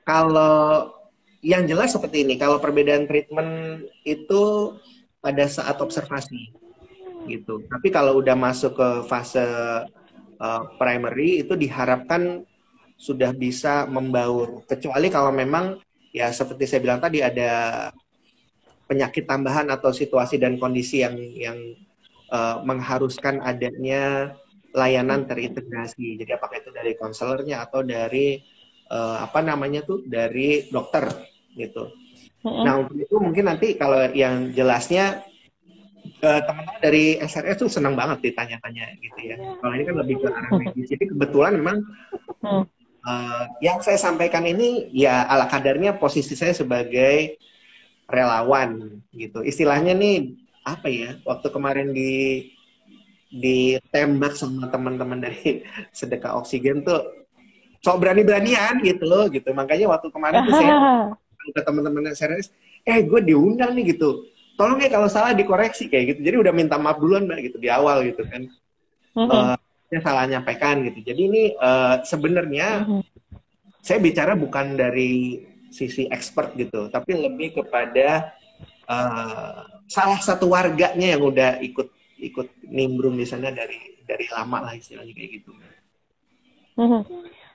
kalau yang jelas seperti ini, kalau perbedaan treatment itu pada saat observasi gitu. Tapi kalau udah masuk ke fase primary itu diharapkan sudah bisa membaur. Kecuali kalau memang ya seperti saya bilang tadi ada penyakit tambahan atau situasi dan kondisi yang mengharuskan adanya layanan terintegrasi. Jadi apakah itu dari konselornya atau dari apa namanya tuh dari dokter gitu. Mm-mm. Nah untuk itu mungkin nanti kalau yang jelasnya teman-teman dari SRS tuh senang banget ditanya-tanya gitu ya. Kalau ini kan lebih ke arah medis. Jadi kebetulan memang Mm. yang saya sampaikan ini ya ala kadarnya posisi saya sebagai relawan gitu. Istilahnya nih apa ya? Waktu kemarin ditembak sama teman-teman dari sedekah oksigen tuh sok berani-beranian gitu loh gitu. Makanya waktu kemarin tuh saya ke teman-teman SRS, gue diundang nih gitu. Tolong ya kalau salah dikoreksi kayak gitu. Jadi udah minta maaf duluan Mbak gitu di awal gitu kan. Mm-mm. Saya salah nyampaikan gitu. Jadi ini sebenarnya Mm-mm. saya bicara bukan dari sisi expert gitu, tapi lebih kepada salah satu warganya yang udah ikut nimbrung di sana dari lama lah istilahnya kayak gitu. Mhm.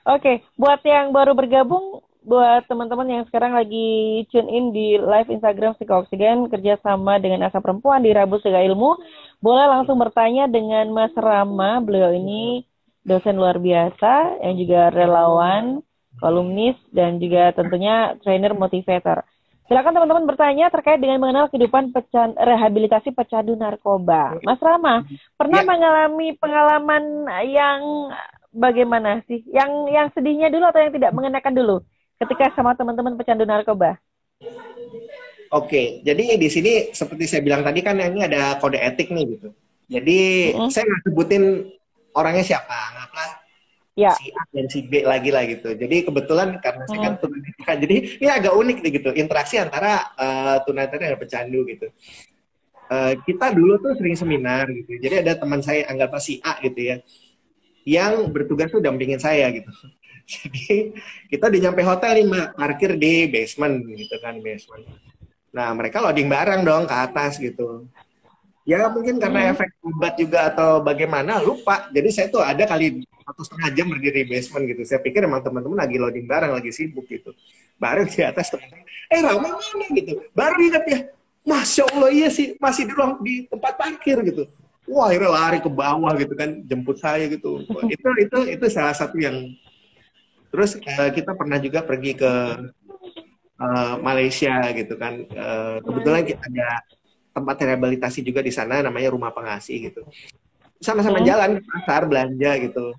Oke, buat yang baru bergabung, buat teman-teman yang sekarang lagi tune in di live Instagram Sika Oksigen kerjasama dengan Asa Perempuan di Rabu Sega Ilmu, boleh langsung bertanya dengan Mas Rama. Beliau ini dosen luar biasa yang juga relawan, kolumnis, dan juga tentunya trainer motivator. Silakan teman-teman bertanya terkait dengan mengenal kehidupan rehabilitasi pecandu narkoba. Mas Rama, pernah Ya, mengalami pengalaman yang bagaimana sih? Yang sedihnya dulu atau yang tidak mengenakan dulu ketika sama teman-teman pecandu narkoba? oke. Jadi di sini seperti saya bilang tadi kan ini ada kode etik nih gitu. Jadi Mm-mm. saya nggak sebutin orangnya siapa, anggaplah Ya. si A dan si B lagi lah gitu. Jadi kebetulan karena saya kan Mm-mm. tunanetra, jadi ini agak unik nih gitu. Interaksi antara tunanetra dan pecandu gitu. Kita dulu tuh sering seminar gitu. Jadi ada teman saya anggaplah si A gitu ya, yang bertugas tuh dampingin saya gitu. Jadi kita di nyampe hotel nih Mbak, parkir di basement gitu kan, basement. Nah mereka loading barang dong ke atas gitu. Ya mungkin karena Mm-mm. efek obat juga atau bagaimana lupa. Jadi saya tuh ada kali 1,5 jam berdiri di basement gitu. Saya pikir emang teman-teman lagi loading barang, lagi sibuk gitu. Bareng di atas teman-teman, Rama mana gitu. Baru ingat ya, Masya Allah iya sih masih di ruang di tempat parkir gitu. Wah akhirnya lari ke bawah gitu kan, jemput saya gitu. Itu salah satu yang. Terus kita pernah juga pergi ke Malaysia gitu kan. Kebetulan kita ada tempat rehabilitasi juga di sana namanya Rumah Pengasih gitu. Sama-sama Mm-mm. jalan ke pasar belanja gitu.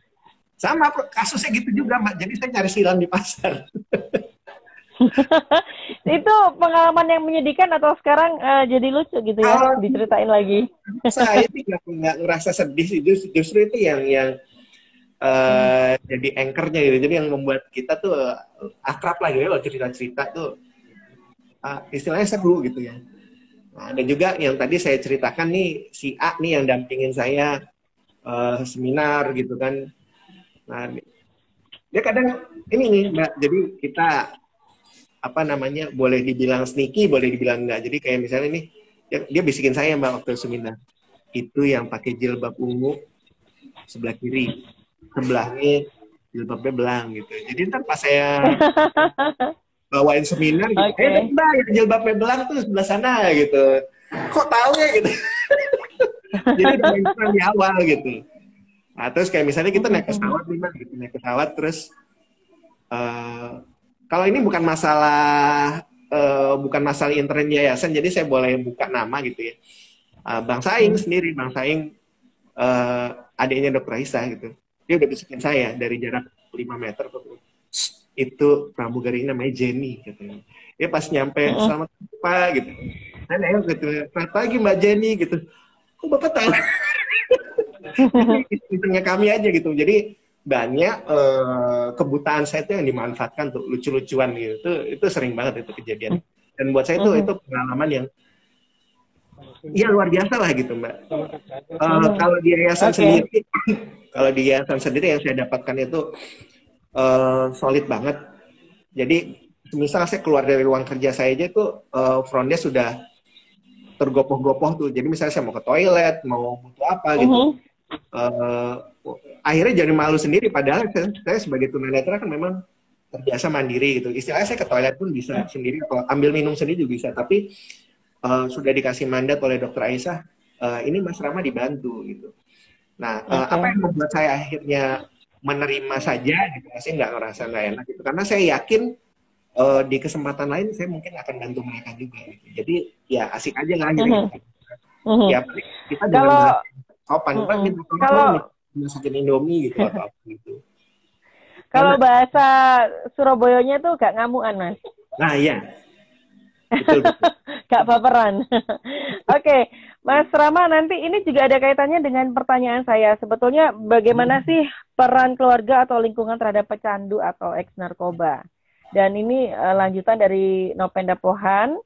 Sama kasusnya gitu juga Mbak. Jadi saya nyari silang di pasar. Itu pengalaman yang menyedihkan atau sekarang jadi lucu gitu ya? Kalau Diceritain lagi. saya sih nggak ngerasa sedih sih, justru itu yang jadi anchornya gitu, jadi yang membuat kita tuh akrab lah gitu ya, kalau cerita-cerita tuh istilahnya seru gitu ya. Nah, dan juga yang tadi saya ceritakan nih, si A nih yang dampingin saya seminar gitu kan. Nah, dia kadang ini nih Mbak, jadi kita apa namanya, boleh dibilang sneaky, boleh dibilang enggak. Jadi kayak misalnya nih, dia bisikin saya Mbak waktu seminar, itu yang pakai jilbab ungu sebelah kiri, sebelahnya jilbabnya belang gitu. Jadi ntar pas saya bawain seminar gitu, Mbak yang jilbabnya belang tuh sebelah sana gitu. Kok tahu ya gitu. Jadi udah di awal gitu. Nah, terus kayak misalnya kita naik pesawat nih Mbak, gitu. Naik pesawat terus kalau ini bukan masalah intern yayasan, jadi saya boleh buka nama gitu ya. Bang Saing sendiri, Bang Saing adiknya Dr. Aisyah gitu. Dia udah bisikin saya dari jarak 5 meter itu pramugari namanya Jenny gitu. Dia pas nyampe selamat Pak gitu. Nah, gitu. Selamat pagi Mbak Jenny gitu. Kok Bapak tahu? Di tengah kami aja gitu. Jadi banyak kebutaan saya itu yang dimanfaatkan tuh, lucu-lucuan gitu. Itu sering banget itu kejadian. Dan buat saya itu pengalaman yang ya luar biasa lah gitu Mbak. Kalau di yayasan sendiri, kalau di yayasan sendiri yang saya dapatkan itu solid banget. Jadi misal saya keluar dari ruang kerja saya aja tuh front desk sudah tergopoh-gopoh tuh. Jadi misalnya saya mau ke toilet, mau butuh apa gitu. Akhirnya jadi malu sendiri, padahal saya sebagai tunanetra kan memang terbiasa mandiri gitu. Istilahnya saya ke toilet pun bisa sendiri, atau ambil minum sendiri juga bisa. Tapi sudah dikasih mandat oleh Dr. Aisyah, ini Mas Rama dibantu gitu. Nah, apa yang membuat saya akhirnya menerima saja gitu, saya nggak ngerasa nggak enak gitu, karena saya yakin di kesempatan lain saya mungkin akan bantu mereka juga gitu. Jadi ya asik aja lah gitu. Ya kita jangan sopan, kalau masakin Indomie gitu atau apa gitu. Kalau bahasa Surabayanya tuh gak ngamuan Mas. Nah iya. Betul. Gak baperan. Oke, Mas Rama, nanti ini juga ada kaitannya dengan pertanyaan saya. Sebetulnya bagaimana sih peran keluarga atau lingkungan terhadap pecandu atau ex-narkoba? Dan ini lanjutan dari Nopenda Pohan.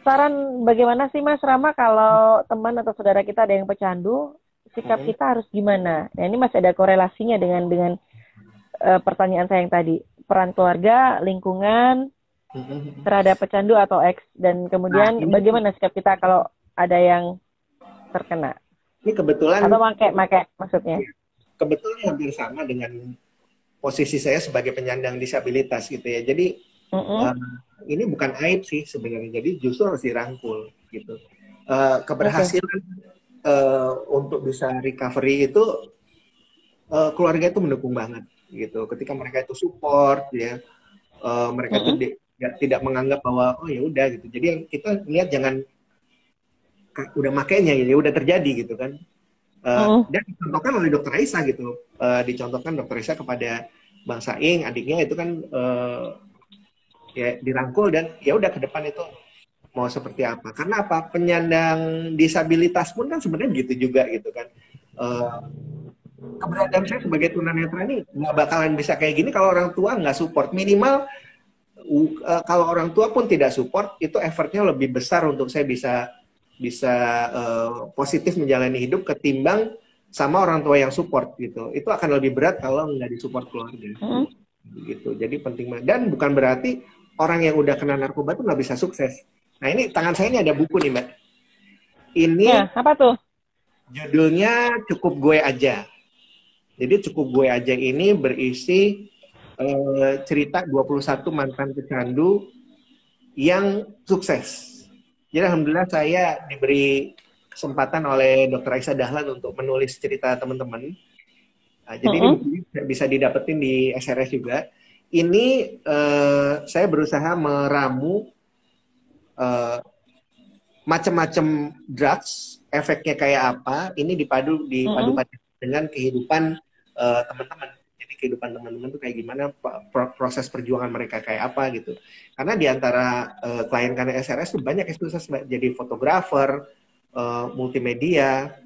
Saran bagaimana sih Mas Rama kalau teman atau saudara kita ada yang pecandu, sikap kita harus gimana? Nah, ini masih ada korelasinya dengan pertanyaan saya yang tadi. Peran keluarga, lingkungan, terhadap pecandu atau ex, dan kemudian bagaimana sikap kita kalau ada yang terkena? Ini kebetulan atau make maksudnya. Kebetulan hampir sama dengan posisi saya sebagai penyandang disabilitas gitu ya. Jadi ini bukan aib sih sebenarnya. Jadi justru harus dirangkul gitu. Keberhasilan untuk bisa recovery itu keluarga itu mendukung banget gitu. Ketika mereka itu support ya, mereka itu tidak menganggap bahwa oh ya udah gitu. Jadi yang kita lihat jangan udah makainya ya udah terjadi gitu kan. Dan dicontohkan oleh Dr. Aisyah gitu. Dicontohkan Dr. Aisyah kepada Bang Saing, adiknya itu kan ya dirangkul dan ya udah ke depan itu mau seperti apa. Karena apa? Penyandang disabilitas pun kan sebenarnya gitu juga gitu kan. Keberadaan saya sebagai tunanetra ini nggak bakalan bisa kayak gini kalau orang tua nggak support. Minimal kalau orang tua pun tidak support, itu effortnya lebih besar untuk saya bisa positif menjalani hidup ketimbang sama orang tua yang support gitu. Itu akan lebih berat kalau nggak disupport keluarga. Gitu. Jadi penting banget. Dan bukan berarti orang yang udah kena narkoba itu nggak bisa sukses. Nah ini tangan saya ini ada buku nih Mbak. Ini apa tuh? Judulnya Cukup Gue Aja. Jadi Cukup Gue Aja ini berisi cerita 21 mantan pecandu yang sukses. Jadi alhamdulillah saya diberi kesempatan oleh Dr. Aisyah Dahlan untuk menulis cerita teman-teman. Jadi ini bisa didapetin di SRS juga. Ini saya berusaha meramu macam-macam drugs, efeknya kayak apa. Ini dipadu dengan kehidupan teman-teman. Jadi kehidupan teman-teman tuh kayak gimana, proses perjuangan mereka kayak apa gitu. Karena di antara klien kami SRS tuh banyak yang sukses jadi fotografer, multimedia,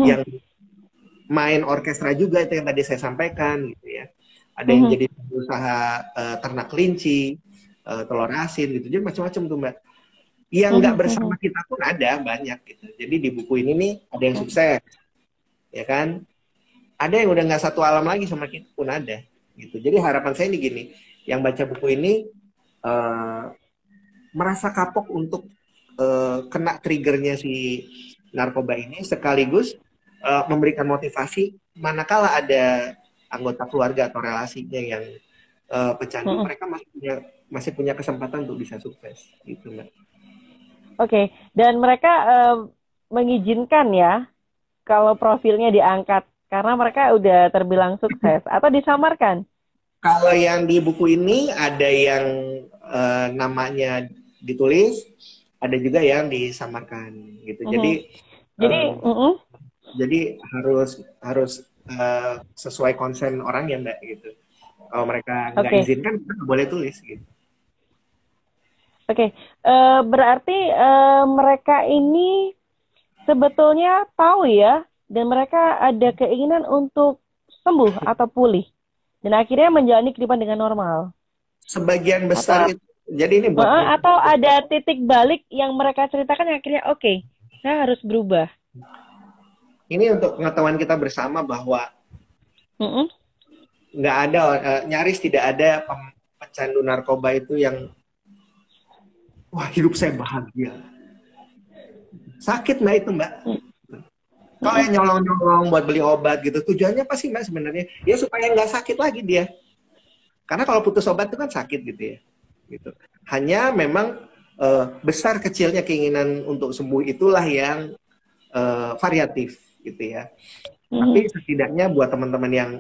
yang main orkestra juga, itu yang tadi saya sampaikan gitu ya. Ada yang jadi usaha ternak kelinci, telur asin gitu, jadi macam-macam tuh Mbak. Yang nggak bersama kita pun ada banyak gitu. Jadi di buku ini nih ada yang sukses, ya kan? Ada yang udah nggak satu alam lagi sama kita pun ada gitu. Jadi harapan saya ini gini, yang baca buku ini merasa kapok untuk kena triggernya si narkoba ini, sekaligus memberikan motivasi manakala ada anggota keluarga atau relasinya yang pecandu, mereka masih punya kesempatan untuk bisa sukses gitu Mbak. Oke, dan mereka mengizinkan ya kalau profilnya diangkat karena mereka udah terbilang sukses, atau disamarkan? Kalau yang di buku ini ada yang namanya ditulis, ada juga yang disamarkan gitu. Jadi harus sesuai konsen orang ya Mbak gitu. Kalau mereka nggak izinkan, kita nggak boleh tulis gitu. Oke, berarti mereka ini sebetulnya tahu ya, dan mereka ada keinginan untuk sembuh atau pulih, dan akhirnya menjalani kehidupan dengan normal. Sebagian besar itu, jadi ini buat atau ada titik balik yang mereka ceritakan yang akhirnya oke, saya harus berubah. Ini untuk pengetahuan kita bersama bahwa nggak ada, nyaris tidak ada pecandu narkoba itu yang wah hidup saya bahagia. Sakit Mbak itu Mbak. Kalau yang nyolong-nyolong buat beli obat gitu, tujuannya apa sih Mbak sebenarnya? Ya supaya nggak sakit lagi dia. Karena kalau putus obat itu kan sakit gitu ya. Gitu. Hanya memang besar kecilnya keinginan untuk sembuh itulah yang variatif gitu ya. Tapi setidaknya buat teman-teman yang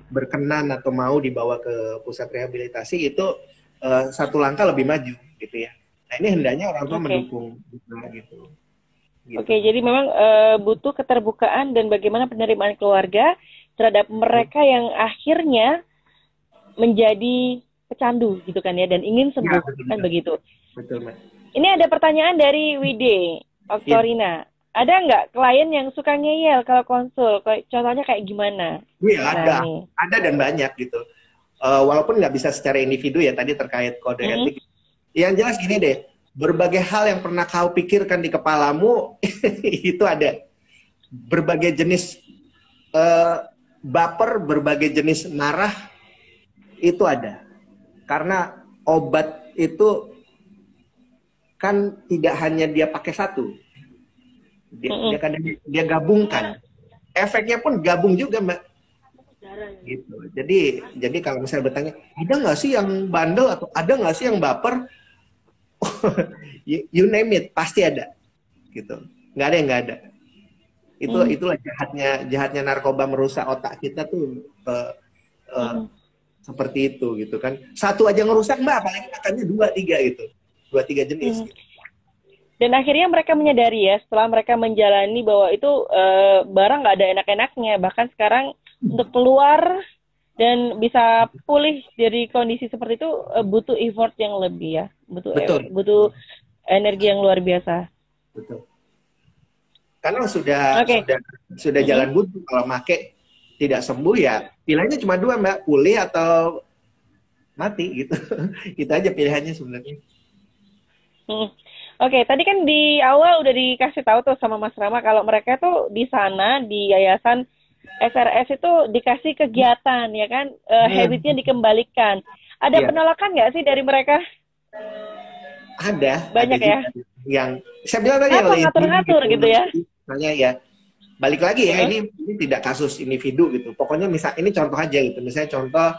berkenan atau mau dibawa ke pusat rehabilitasi itu satu langkah lebih maju gitu ya. Nah ini hendaknya orang tua mendukung gitu. Oke, jadi memang butuh keterbukaan dan bagaimana penerimaan keluarga terhadap mereka yang akhirnya menjadi pecandu gitu kan ya, dan ingin sembuh, kan begitu. Betul, Mbak. Ini ada pertanyaan dari Wide Oktorina. Ada nggak klien yang suka ngeyel kalau konsul? Contohnya kayak gimana? Iya, ada dan banyak gitu. Walaupun nggak bisa secara individu ya, tadi terkait kode etik. Yang jelas gini deh, berbagai hal yang pernah kau pikirkan di kepalamu itu ada. Berbagai jenis baper, berbagai jenis marah itu ada. Karena obat itu kan tidak hanya dia pakai satu, dia gabungkan. Efeknya pun gabung juga Mbak. Gitu. Jadi kalau misalnya bertanya, ada nggak sih yang bandel atau ada nggak sih yang baper? you name it, pasti ada gitu. Nggak ada yang nggak ada. Itulah jahatnya narkoba merusak otak kita tuh seperti itu gitu kan. Satu aja ngerusak Mbak, apalagi makannya 2-3 gitu. 2-3 jenis gitu. Dan akhirnya mereka menyadari ya, setelah mereka menjalani bahwa itu barang nggak ada enak-enaknya. Bahkan sekarang untuk keluar dan bisa pulih dari kondisi seperti itu butuh effort yang lebih ya, butuh energi yang luar biasa. Betul. Karena sudah jalan buntu. Kalau make tidak sembuh ya pilihannya cuma 2 Mbak, pulih atau mati gitu. Itu aja pilihannya sebenarnya. Oke, tadi kan di awal udah dikasih tahu tuh sama Mas Rama kalau mereka tuh di sana di Yayasan SRS itu dikasih kegiatan ya kan, habitnya dikembalikan. Ada penolakan nggak sih dari mereka? Ada. Banyak ada ya. Yang saya bilang tadi ngatur-ngatur gitu ya. Misalnya ya balik lagi ya, ini tidak kasus individu gitu. Pokoknya ini contoh aja gitu. Misalnya contoh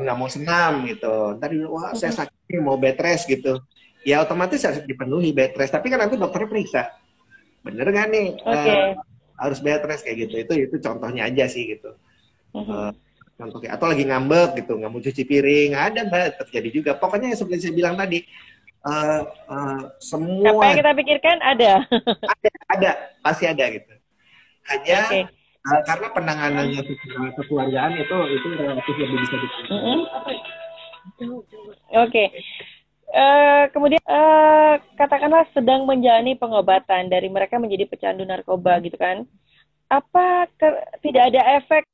nggak mau senam gitu. Tadi wah saya sakit mau bed rest gitu. Ya otomatis harus dipenuhi bed rest. Tapi kan nanti dokternya periksa. Bener nggak nih? Harus bed rest kayak gitu. Itu contohnya aja sih gitu. Contohnya atau lagi ngambek gitu, nggak mau cuci piring, ada Mbak, terjadi juga. Pokoknya seperti saya bilang tadi, semua apa yang kita pikirkan ada. ada pasti ada gitu. Hanya Karena penanganannya secara kekeluargaan itu relatif lebih bisa dikontrol. Oke. Kemudian katakanlah sedang menjalani pengobatan dari mereka menjadi pecandu narkoba gitu kan. Apa tidak ada efek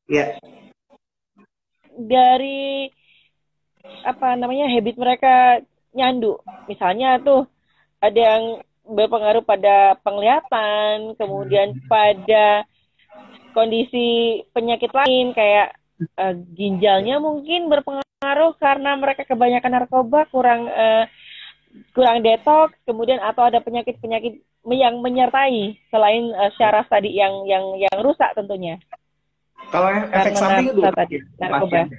Ya, dari habit mereka nyandu? Misalnya tuh ada yang berpengaruh pada penglihatan, kemudian pada kondisi penyakit lain kayak ginjalnya mungkin berpengaruh karena mereka kebanyakan narkoba, kurang detox, kemudian atau ada penyakit-penyakit yang menyertai selain syaraf tadi yang rusak tentunya. kalau efek samping itu narkoba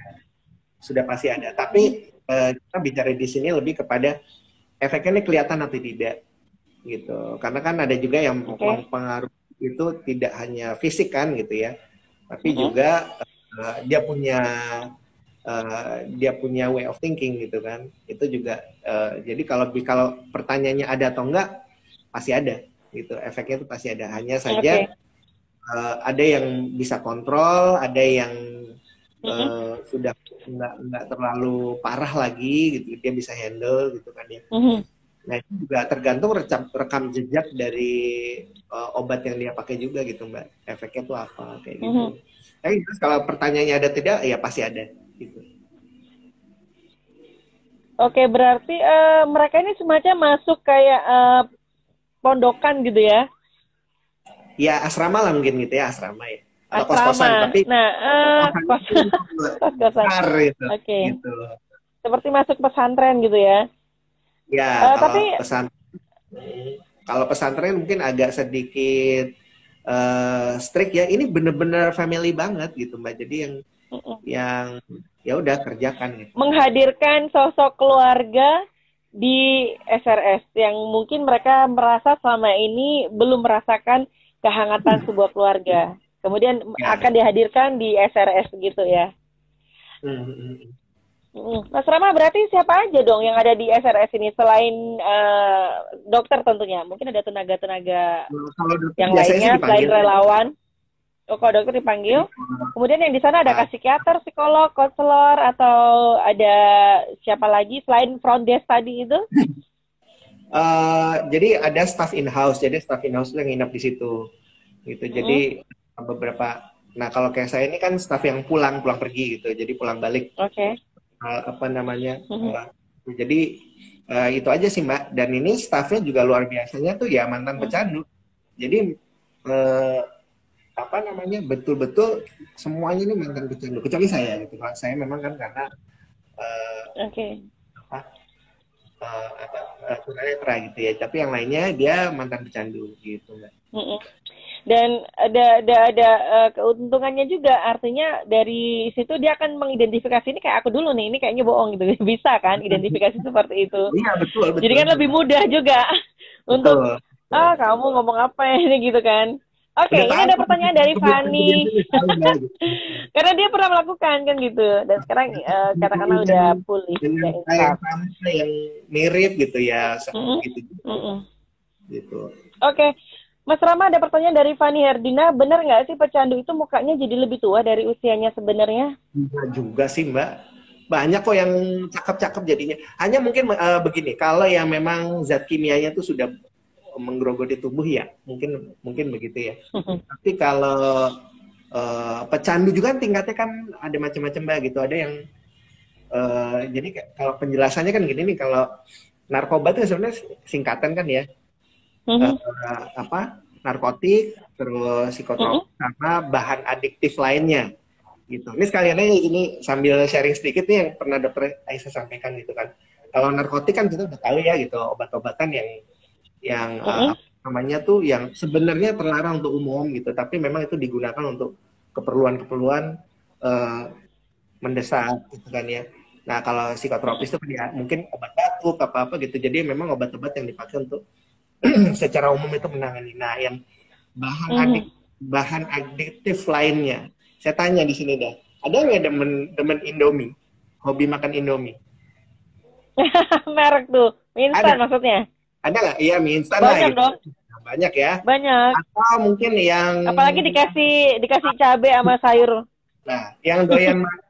sudah pasti ada. Tapi kita bicara di sini lebih kepada efeknya ini kelihatan atau tidak, gitu. Karena kan ada juga yang pengaruh itu tidak hanya fisik kan, gitu ya, tapi juga dia punya way of thinking gitu kan. Itu juga jadi kalau pertanyaannya ada atau enggak, pasti ada gitu. Efeknya itu pasti ada. Hanya saja ada yang bisa kontrol, ada yang sudah nggak terlalu parah lagi gitu, dia bisa handle gitu kan ya. Nah itu juga tergantung rekam jejak dari obat yang dia pakai juga gitu Mbak, efeknya tuh apa kayak gitu. Tapi kalau pertanyaannya ada tidak, ya pasti ada gitu. Oke, berarti mereka ini semacam masuk kayak pondokan gitu ya? Ya asrama lah mungkin gitu ya, asrama ya. Atau kos-kosan, tapi kos-kosan gitu. Oke. Gitu. Seperti masuk pesantren gitu ya? Ya, kalau pesantren mungkin agak sedikit strict ya. Ini bener-bener family banget gitu Mbak. Jadi yang ya udah kerjakan gitu. Menghadirkan sosok keluarga di SRS yang mungkin mereka merasa selama ini belum merasakan kehangatan sebuah keluarga. Kemudian akan dihadirkan di SRS gitu ya. Mas Rama, berarti siapa aja dong yang ada di SRS ini selain dokter tentunya? Mungkin ada tenaga-tenaga yang lainnya selain relawan. Kalau dokter dipanggil. Kemudian yang di sana ada psikiater, psikolog, konselor, atau ada siapa lagi selain front desk tadi itu? Jadi ada staff in-house. Jadi staff in-house yang nginap di situ. Gitu. Jadi beberapa. Nah kalau kayak saya ini kan staff yang pulang pergi gitu. Jadi pulang balik. Oke. Jadi itu aja sih Mbak. Dan ini staffnya juga luar biasanya tuh ya mantan pecandu. Jadi betul-betul semuanya ini mantan pecandu. Kecuali saya gitu. Saya memang kan karena tunanetra gitu ya. Tapi yang lainnya dia mantan pecandu gitu Mbak. Dan ada keuntungannya juga, artinya dari situ dia akan mengidentifikasi ini kayak aku dulu nih, ini kayaknya bohong gitu, bisa kan identifikasi seperti itu. Iya betul. Jadi kan lebih mudah juga untuk kamu ngomong apa ini gitu kan. Oke, ini ada pertanyaan dari Fanny. Karena dia pernah melakukan kan gitu, dan sekarang katakanlah udah pulih. Yang mirip gitu ya, gitu. Oke. Mas Rama, ada pertanyaan dari Fanny Herdina, benar nggak sih pecandu itu mukanya jadi lebih tua dari usianya sebenarnya? Enggak juga sih Mbak, banyak kok yang cakep-cakep jadinya. Hanya mungkin begini, kalau yang memang zat kimianya tuh sudah menggerogoti tubuh ya, mungkin begitu ya. Tapi kalau pecandu juga tingkatnya kan ada macam-macam Mbak gitu. Ada yang jadi kalau penjelasannya kan gini nih, kalau narkoba itu sebenarnya singkatan kan ya. Narkotik, terus psikotropik sama bahan adiktif lainnya gitu. Ini sekalian aja ini sambil sharing sedikit nih yang pernah dokter Aisyah sampaikan gitu kan. Kalau narkotik kan kita udah tahu ya gitu, obat-obatan yang namanya tuh yang sebenarnya terlarang untuk umum gitu, tapi memang itu digunakan untuk keperluan mendesak gitu kan ya. Nah kalau psikotropis itu ya, mungkin obat batuk apa gitu. Jadi memang obat-obat yang dipakai untuk secara umum itu menangani. Nah, yang bahan adiktif lainnya, saya tanya di sini dah, ada nggak demen Indomie, hobi makan Indomie? Merek tuh, mie instan maksudnya? Ada nggak? Iya, mie instan lah. Banyak dong. banyak ya. Banyak. Atau mungkin yang Apalagi dikasih cabai sama sayur. nah, yang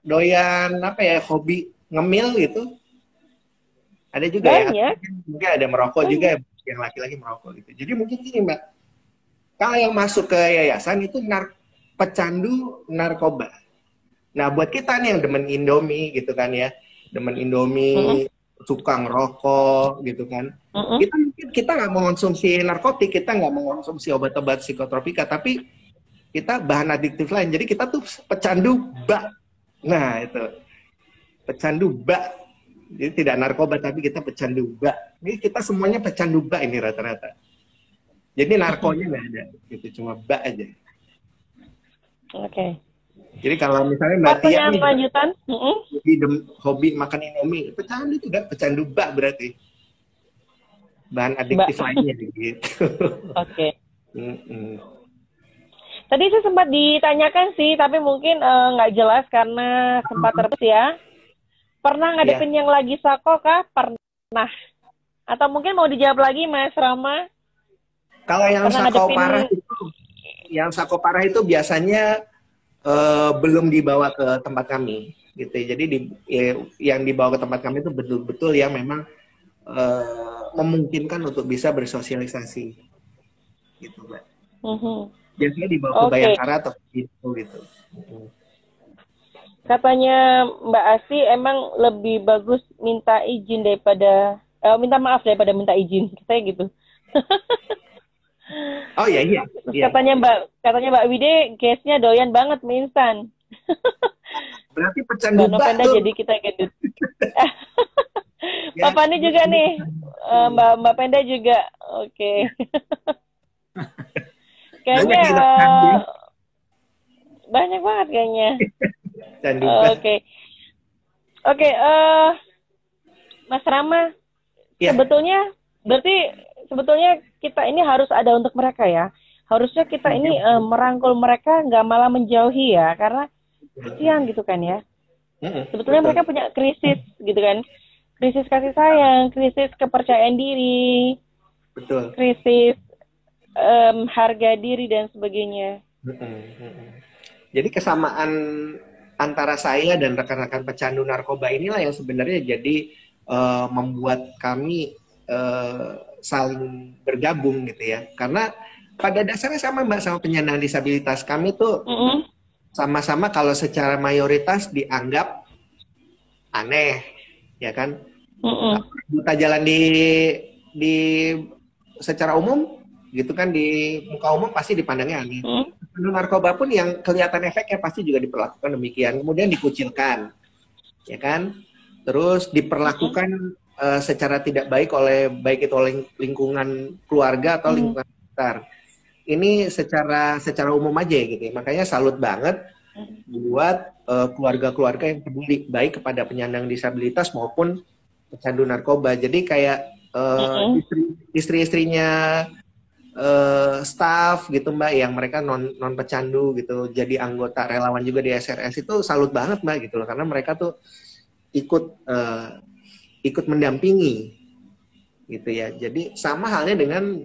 doyan apa ya, hobi ngemil gitu. Ada juga ya. Banyak. Mungkin ada merokok juga, yang laki-laki merokok gitu. Jadi mungkin gini, Mbak. Kalau yang masuk ke yayasan itu pecandu narkoba. Nah, buat kita nih yang demen Indomie gitu kan ya. Demen Indomie, suka ngerokok gitu kan. Kita nggak mengonsumsi narkotik, kita nggak mengonsumsi obat-obat psikotropika, tapi kita bahan adiktif lain. Jadi kita tuh pecandu bak. Nah, itu. Pecandu bak. Jadi tidak narkoba, tapi kita pecandu bak. Ini kita semuanya pecandu bak ini rata-rata. Jadi narkonya nggak ada, gitu, cuma bak aja. Oke. Jadi kalau misalnya Mbak Tia nih, lanjutan, hobi makan Indomie, pecandu tidak, pecandu bak berarti. Bahan adiktif lainnya gitu. Oke. Tadi saya sempat ditanyakan sih, tapi mungkin nggak jelas karena sempat terputus ya. Pernah ngadepin yang lagi sako kah? Pernah. Atau mungkin mau dijawab lagi, Mas Rama? Kalau yang sako parah itu biasanya belum dibawa ke tempat kami, gitu. Jadi yang dibawa ke tempat kami itu betul-betul yang memang memungkinkan untuk bisa bersosialisasi, gitu, Mbak. Biasanya dibawa ke Bayangkara atau gitu. Katanya Mbak Asi emang lebih bagus minta izin daripada minta maaf daripada minta izin, katanya gitu. Oh iya. Katanya Mbak Wide gasnya doyan banget mie instan. Berarti pecandu bak tuh. Jadi kita gendut. Pak Fani juga nih, Mbak Penda juga. Oke. Kayaknya banyak banget kayaknya. Oke, Mas Rama, sebetulnya kita ini harus ada untuk mereka ya. Harusnya kita ini merangkul mereka, nggak malah menjauhi ya, karena kasihan gitu kan ya. Sebetulnya mereka punya krisis gitu kan, krisis kasih sayang, krisis kepercayaan diri, krisis harga diri dan sebagainya. Jadi kesamaan antara saya dan rekan-rekan pecandu narkoba inilah yang sebenarnya jadi membuat kami saling bergabung gitu ya. Karena pada dasarnya sama Mbak, sama penyandang disabilitas kami tuh sama-sama kalau secara mayoritas dianggap aneh, ya kan? Buta jalan di secara umum gitu kan, di muka umum pasti dipandangnya aneh. Narkoba pun yang kelihatan efeknya pasti juga diperlakukan demikian, kemudian dikucilkan, ya kan? Terus diperlakukan secara tidak baik baik itu oleh lingkungan keluarga atau lingkungan sekitar. Ini secara umum aja gitu. Makanya salut banget buat keluarga-keluarga yang peduli baik kepada penyandang disabilitas maupun pecandu narkoba. Jadi kayak istri-istrinya staff gitu Mbak, yang mereka non pecandu gitu, jadi anggota relawan juga di SRS, itu salut banget Mbak gitu loh, karena mereka tuh ikut mendampingi gitu ya. Jadi sama halnya dengan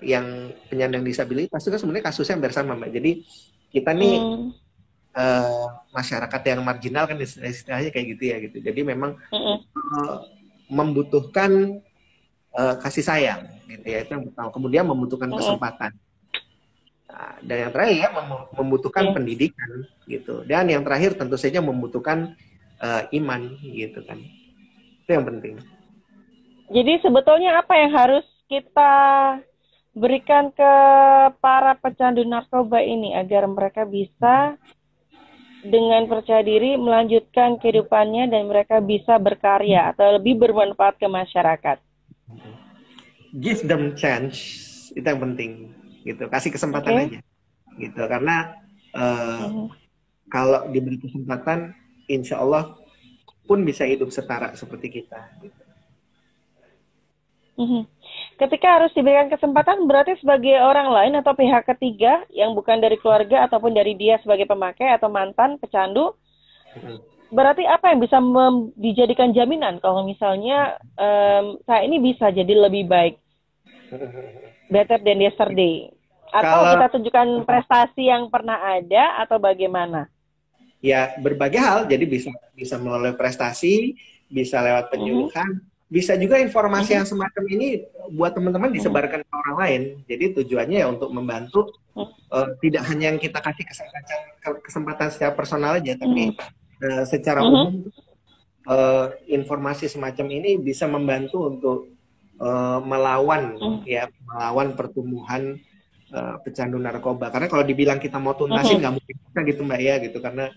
yang penyandang disabilitas itu kan sebenarnya kasusnya hampir sama Mbak. Jadi kita nih masyarakat yang marginal kan istilahnya kayak gitu ya gitu. Jadi memang membutuhkan kasih sayang gitu ya, itu yang pertama. Kemudian membutuhkan kesempatan. Nah, dan yang terakhir ya membutuhkan pendidikan gitu. Dan yang terakhir tentu saja membutuhkan iman gitu kan. Itu yang penting. Jadi sebetulnya apa yang harus kita berikan ke para pecandu narkoba ini agar mereka bisa dengan percaya diri melanjutkan kehidupannya dan mereka bisa berkarya atau lebih bermanfaat ke masyarakat? Give them chance, itu yang penting gitu. Kasih kesempatan aja gitu, karena kalau diberi kesempatan insya Allah pun bisa hidup setara seperti kita gitu. Ketika harus diberikan kesempatan berarti sebagai orang lain atau pihak ketiga yang bukan dari keluarga ataupun dari dia sebagai pemakai atau mantan pecandu, berarti apa yang bisa dijadikan jaminan kalau misalnya saya ini bisa jadi lebih baik? better than yesterday. Atau Kalau kita tunjukkan prestasi yang pernah ada atau bagaimana? ya berbagai hal, jadi bisa bisa melalui prestasi, bisa lewat penyuluhan, bisa juga informasi yang semacam ini buat teman-teman disebarkan ke orang lain. Jadi tujuannya ya untuk membantu, tidak hanya yang kita kasih kesempatan secara personal aja, tapi secara umum informasi semacam ini bisa membantu untuk melawan pertumbuhan pecandu narkoba. Karena kalau dibilang kita mau tuntasin nggak mungkin bisa gitu Mbak ya gitu, karena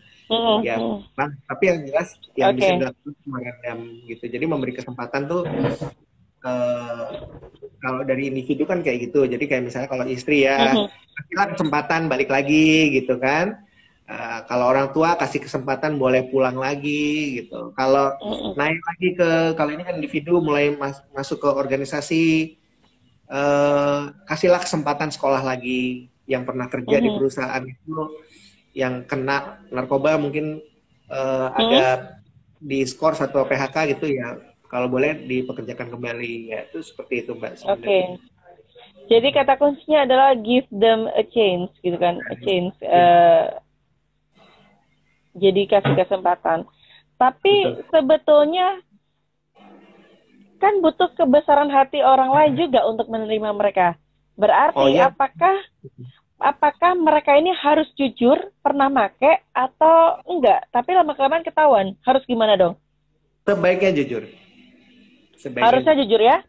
tapi yang jelas yang bisa dilakukan meredam gitu. Jadi memberi kesempatan tuh kalau dari individu kan kayak gitu. Jadi kayak misalnya kalau istri ya kasihlah kesempatan balik lagi gitu kan. Kalau orang tua kasih kesempatan boleh pulang lagi gitu. Kalau naik lagi kalau ini kan individu mulai masuk ke organisasi, kasihlah kesempatan sekolah lagi. Yang pernah kerja di perusahaan itu yang kena narkoba mungkin ada di skor atau PHK gitu ya, kalau boleh dipekerjakan kembali ya, itu seperti itu Mbak. Oke. Jadi kata kuncinya adalah give them a chance gitu kan, a chance. Jadi kasih kesempatan. Tapi sebetulnya kan butuh kebesaran hati orang lain juga untuk menerima mereka. Berarti apakah mereka ini harus jujur pernah make atau enggak? Tapi lama-kelamaan ketahuan. Harus gimana dong? Sebaiknya jujur. Harusnya jujur ya?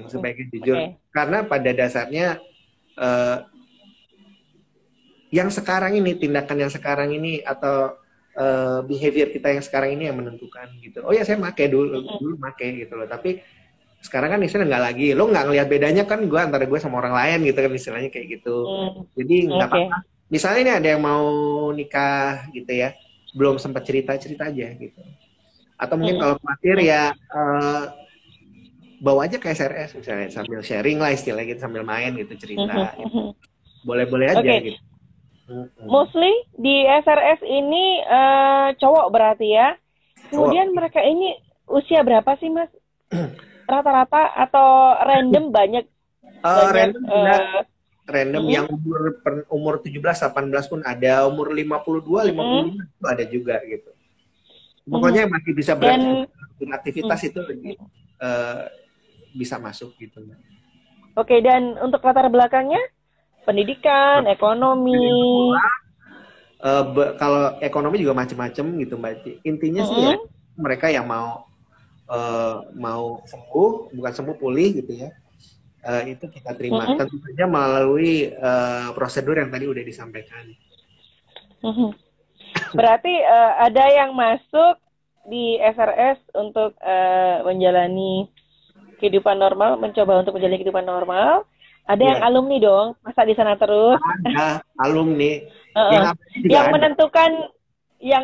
Sebaiknya jujur. Karena pada dasarnya yang sekarang ini, tindakan yang sekarang ini atau behavior kita yang sekarang ini yang menentukan gitu. Oh ya saya make dulu make gitu loh. Tapi sekarang kan istilahnya nggak lagi. Lo nggak ngelihat bedanya kan gue antara gue sama orang lain gitu kan, istilahnya kayak gitu. Jadi nggak apa-apa. Misalnya ini ada yang mau nikah gitu ya, belum sempat cerita aja gitu. Atau mungkin kalau khawatir ya bawa aja ke SRS misalnya, sambil sharing lah istilahnya gitu, sambil main gitu cerita. Gitu. Boleh-boleh aja gitu. Mostly di SRS ini cowok berarti ya. Kemudian mereka ini usia berapa sih Mas? Rata-rata atau random banyak? Random yang umur 17-18 pun ada, umur 52-55 itu ada juga gitu. Pokoknya masih bisa beraktivitas itu bisa masuk gitu. Oke, dan untuk latar belakangnya? Pendidikan, ekonomi. Kalau ekonomi juga macam-macam gitu Mbak. Intinya sih ya mereka yang mau sembuh, bukan sembuh, pulih gitu ya. Itu kita terima. Tentu saja melalui prosedur yang tadi udah disampaikan. Berarti ada yang masuk di SRS untuk menjalani kehidupan normal, mencoba untuk menjalani kehidupan normal. Ada yang alumni dong, masa di sana terus? Ada alumni. Yang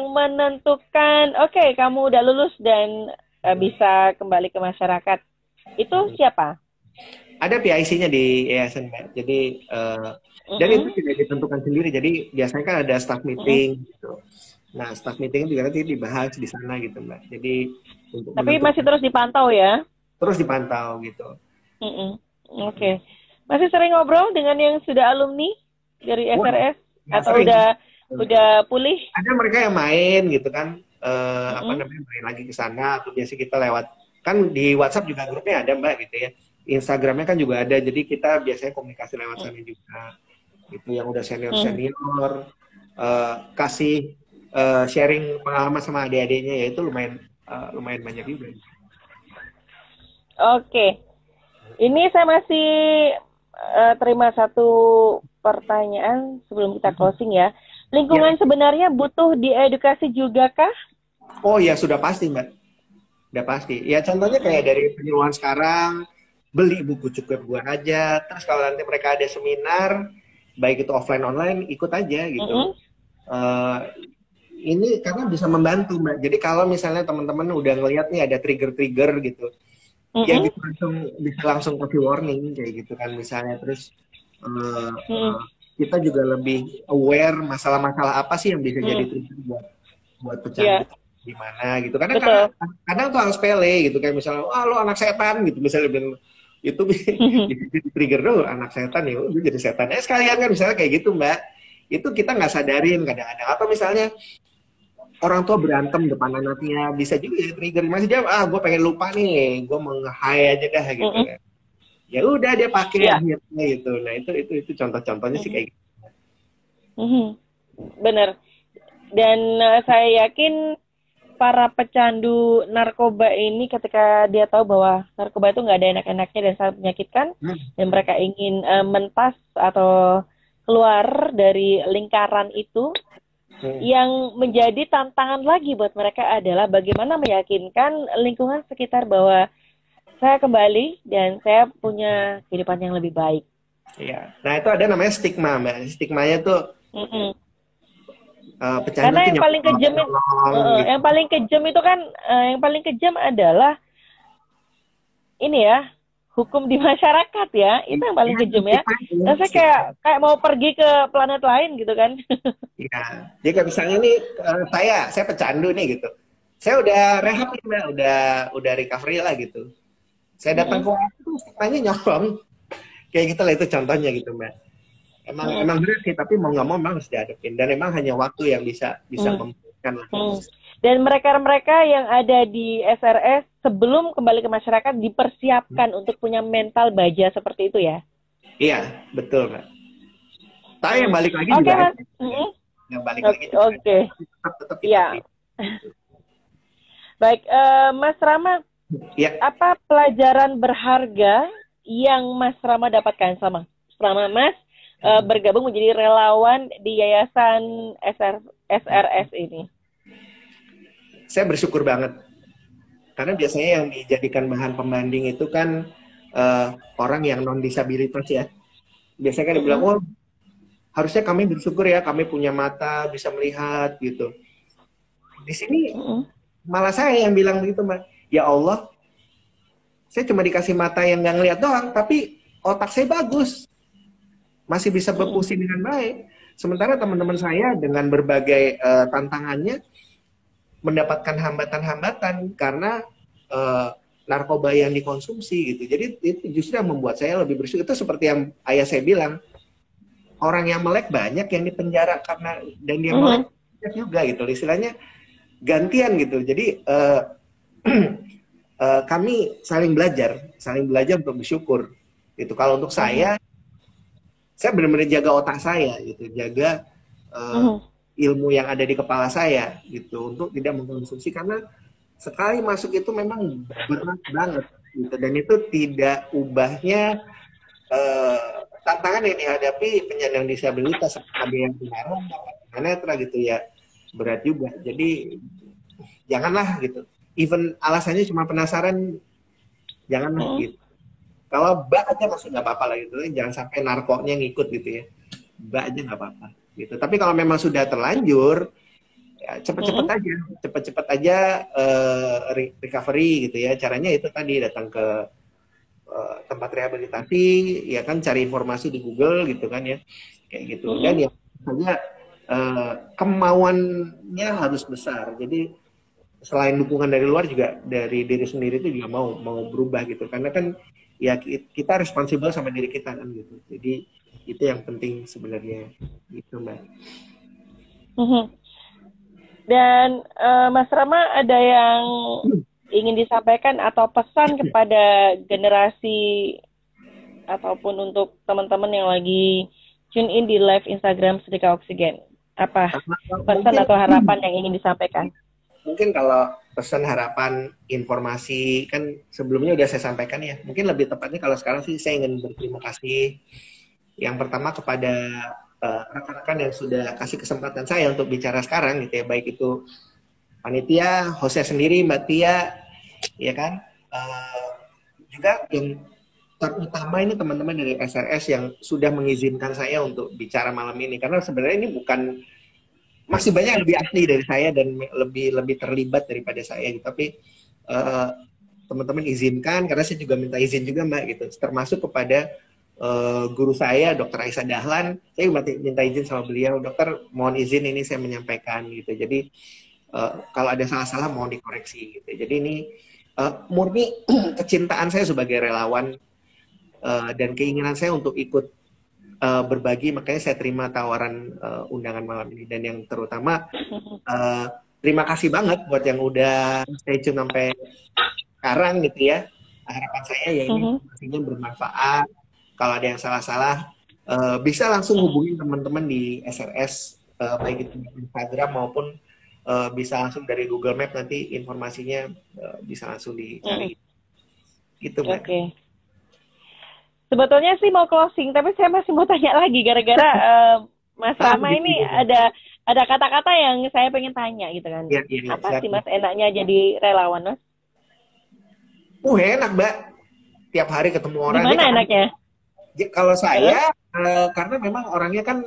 menentukan, oke, kamu udah lulus dan bisa kembali ke masyarakat. Itu siapa? Ada PIC-nya di yayasan, Mbak. Jadi dan itu tidak ditentukan sendiri. Jadi biasanya kan ada staff meeting gitu. Nah, staff meeting juga nanti dibahas di sana gitu, Mbak. Jadi tapi masih terus dipantau ya? Terus dipantau gitu. Oke. Masih sering ngobrol dengan yang sudah alumni dari SRS atau sering. udah pulih? Ada mereka yang main gitu kan, main lagi ke sana, atau biasa kita lewat, kan di WhatsApp juga grupnya ada Mbak gitu ya, Instagramnya kan juga ada, jadi kita biasanya komunikasi lewat sana juga, itu yang udah senior kasih sharing pengalaman sama adik-adiknya, ya itu lumayan banyak juga. Oke, ini saya masih terima satu pertanyaan sebelum kita closing ya. Lingkungan sebenarnya butuh diedukasi juga kah? Oh ya, sudah pasti Mbak. Sudah pasti. Ya contohnya kayak dari penyuluhan sekarang, beli buku cukup buat aja. Terus kalau nanti mereka ada seminar, baik itu offline online, ikut aja gitu. Ini karena bisa membantu Mbak. Jadi kalau misalnya teman-teman udah ngeliat nih ada trigger-trigger gitu, ya bisa langsung kasih warning kayak gitu kan misalnya. Terus kita juga lebih aware masalah-masalah apa sih yang bisa jadi trigger buat pecandu gimana gitu. Kadang tuh hal sepele gitu, kayak misalnya, wah lo anak setan gitu, misalnya bilang, itu jadi trigger dulu anak setan ya, udah jadi setan. Sekalian kan misalnya kayak gitu Mbak, itu kita nggak sadarin kadang-kadang. Atau misalnya orang tua berantem depan anaknya, bisa juga jadi trigger. Masih dia, gue pengen lupa nih, gue mau nge-high aja dah gitu kan. Ya udah dia pakai akhirnya gitu. Nah itu contoh-contohnya sih kayak gitu. Bener. Dan saya yakin para pecandu narkoba ini ketika dia tahu bahwa narkoba itu nggak ada enak-enaknya dan sangat menyakitkan, dan mereka ingin mentas atau keluar dari lingkaran itu, yang menjadi tantangan lagi buat mereka adalah bagaimana meyakinkan lingkungan sekitar bahwa saya kembali dan saya punya kehidupan yang lebih baik. Iya. Nah itu ada namanya stigma Mbak. Stigmanya tuh karena yang paling kejam yang paling kejam itu kan yang paling kejam adalah ini ya, hukum di masyarakat ya, itu yang paling kejam ya. Dan saya kayak mau pergi ke planet lain gitu kan. Iya. Jadi kayak misalnya nih saya pecandu nih gitu. Saya udah rehab nih Mbak, udah recovery lah gitu. Saya datang ke stigmanya nyolong. Kayak gitu lah, itu contohnya gitu Mbak. Emang benar sih, tapi mau nggak mau memang harus dihadapin, dan emang hanya waktu yang bisa memberikan. Dan mereka yang ada di SRS sebelum kembali ke masyarakat dipersiapkan untuk punya mental baja seperti itu ya. Iya, betul Mbak. Tapi yang balik lagi juga Mas. Yang balik lagi juga tetap iya. Baik, Mas Rama, apa pelajaran berharga yang Mas Rama dapatkan selama Mas bergabung menjadi relawan di Yayasan SRS ini? Saya bersyukur banget. Karena biasanya yang dijadikan bahan pembanding itu kan orang yang non-disabilitas ya. Biasanya kan dibilang, oh harusnya kami bersyukur ya, kami punya mata, bisa melihat gitu. Di sini malah saya yang bilang begitu Mbak. Ya Allah, saya cuma dikasih mata yang nggak ngeliat doang, tapi otak saya bagus. Masih bisa berfungsi dengan baik. Sementara teman-teman saya dengan berbagai tantangannya mendapatkan hambatan-hambatan karena narkoba yang dikonsumsi gitu. Jadi itu justru yang membuat saya lebih bersyukur. Itu seperti yang ayah saya bilang, orang yang melek banyak yang dipenjara karena, dan dia melek banyak juga gitu. Istilahnya gantian gitu. Jadi kami saling belajar untuk bersyukur. Gitu. Kalau untuk saya benar-benar jaga otak saya gitu, jaga ilmu yang ada di kepala saya gitu untuk tidak mengkonsumsi, karena sekali masuk itu memang berat banget gitu, dan itu tidak ubahnya tantangan yang dihadapi penyandang disabilitas, ada yang tunarungu, tunanetra gitu ya, berat juga. Jadi janganlah gitu, even alasannya cuma penasaran, janganlah gitu. Kalau bak aja masih nggak apa-apa lah gitu, jangan sampai narkonya ngikut gitu ya, bak aja nggak apa-apa gitu. Tapi kalau memang sudah terlanjur, ya cepet-cepet aja recovery gitu ya. Caranya itu tadi datang ke tempat rehabilitasi, ya kan, cari informasi di Google gitu kan ya, kayak gitu. Dan ya hanya kemauannya harus besar. Jadi selain dukungan dari luar juga dari diri sendiri itu juga mau berubah gitu, karena kan ya kita responsibel sama diri kita kan gitu. Jadi itu yang penting sebenarnya gitu Mbak. Dan Mas Rama, ada yang ingin disampaikan atau pesan kepada generasi ataupun untuk teman-teman yang lagi tune in di live Instagram Sedekah Oksigen? Apa pesan atau harapan yang ingin disampaikan? Mungkin kalau pesan, harapan, informasi kan sebelumnya udah saya sampaikan ya. Mungkin lebih tepatnya kalau sekarang sih saya ingin berterima kasih yang pertama kepada rekan-rekan yang sudah kasih kesempatan saya untuk bicara sekarang gitu ya, baik itu panitia, hostnya sendiri, Mbak Tia, ya kan, juga yang terutama ini teman-teman dari SRS yang sudah mengizinkan saya untuk bicara malam ini, karena sebenarnya ini bukan, masih banyak yang lebih ahli dari saya dan lebih terlibat daripada saya gitu. Tapi teman-teman izinkan, karena saya juga minta izin juga Mbak gitu, termasuk kepada guru saya Dr. Aisyah Dahlan, saya minta izin sama beliau, dokter mohon izin ini saya menyampaikan gitu. Jadi kalau ada salah-salah mohon dikoreksi gitu. Jadi ini murni kecintaan saya sebagai relawan dan keinginan saya untuk ikut berbagi, makanya saya terima tawaran undangan malam ini. Dan yang terutama terima kasih banget buat yang udah stay tune sampai sekarang gitu ya. Harapan saya ya ini informasinya bermanfaat. Kalau ada yang salah-salah bisa langsung hubungi teman-teman di SRS, baik itu di Instagram maupun bisa langsung dari Google Map, nanti informasinya bisa langsung dicari. Gitu, Mbak. Oke. Sebetulnya sih mau closing, tapi saya masih mau tanya lagi gara-gara Mas Rama ini ada kata-kata yang saya pengen tanya gitu kan. Ya, apa sih Mas enaknya jadi relawan, Mas? Enak, Mbak. Tiap hari ketemu orang. Gimana enaknya? Kalau saya karena memang orangnya kan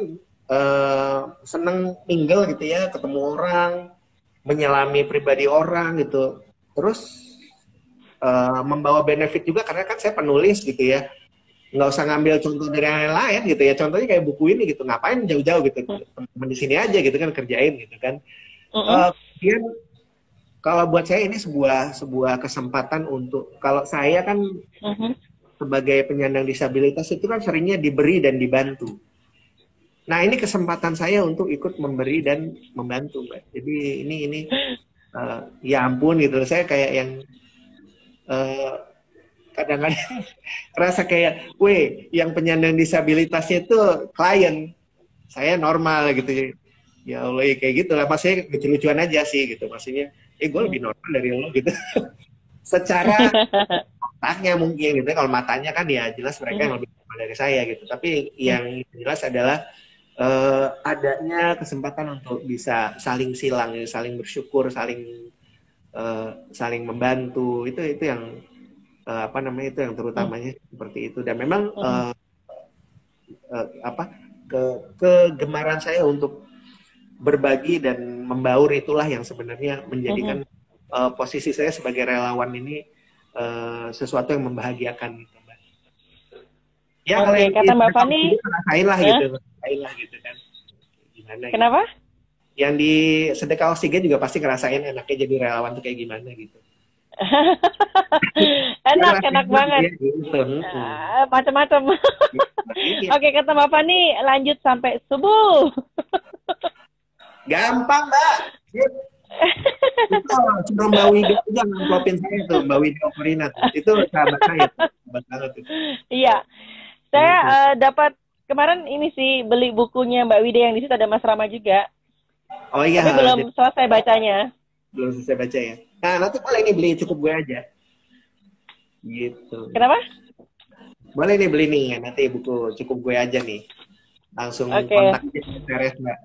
seneng mingle gitu ya, ketemu orang, menyelami pribadi orang gitu. Terus membawa benefit juga karena kan saya penulis gitu ya. Nggak usah ngambil contoh dari yang lain gitu ya. Contohnya kayak buku ini gitu, ngapain jauh-jauh gitu, teman di sini aja gitu kan, kerjain gitu kan. Kemudian kalau buat saya ini sebuah kesempatan untuk, kalau saya kan sebagai penyandang disabilitas itu kan seringnya diberi dan dibantu. Nah ini kesempatan saya untuk ikut memberi dan membantu, Mbak. Jadi ini ya ampun gitu, saya kayak yang kadang-kadang rasa kayak, yang penyandang disabilitasnya itu klien, saya normal gitu. Ya Allah, ya kayak gitu lah. Maksudnya lucu-lucuan aja sih gitu. Maksudnya, gue lebih normal dari lo gitu. Secara otaknya mungkin gitu. Kalau matanya kan ya jelas mereka yang lebih normal dari saya gitu. Tapi yang jelas adalah adanya kesempatan untuk bisa saling silang, saling bersyukur, saling membantu. Itu yang itu yang terutamanya seperti itu. Dan memang kegemaran saya untuk berbagi dan membaur itulah yang sebenarnya menjadikan posisi saya sebagai relawan ini sesuatu yang membahagiakan gitu, Mbak. Ya, kalau kata Mbak Fani, rasain lah gitu kan. Gimana? Kenapa? Gitu. Yang di sedekah oksigen juga pasti ngerasain enaknya jadi relawan tuh kayak gimana gitu. enak banget. Gitu. Macam-macam. Oke, kata Mbak Fani, lanjut sampai subuh. Gampang, Mbak. Itu cuma Mbak Wida aja ngamplopin saya tuh, Mbak Wida Okorina. Itu sahabat saya, sahabat banget tuh. Iya, saya dapat kemarin ini sih beli bukunya Mbak Wida yang di situ ada Mas Rama juga. Oh iya. Tapi belum selesai bacanya. Belum selesai baca ya. Nah, nanti boleh nih beli Cukup Gue Aja. Gitu. Kenapa? Boleh nih beli nih, nanti buku Cukup Gue Aja nih. Langsung kontak di SRS, Mbak.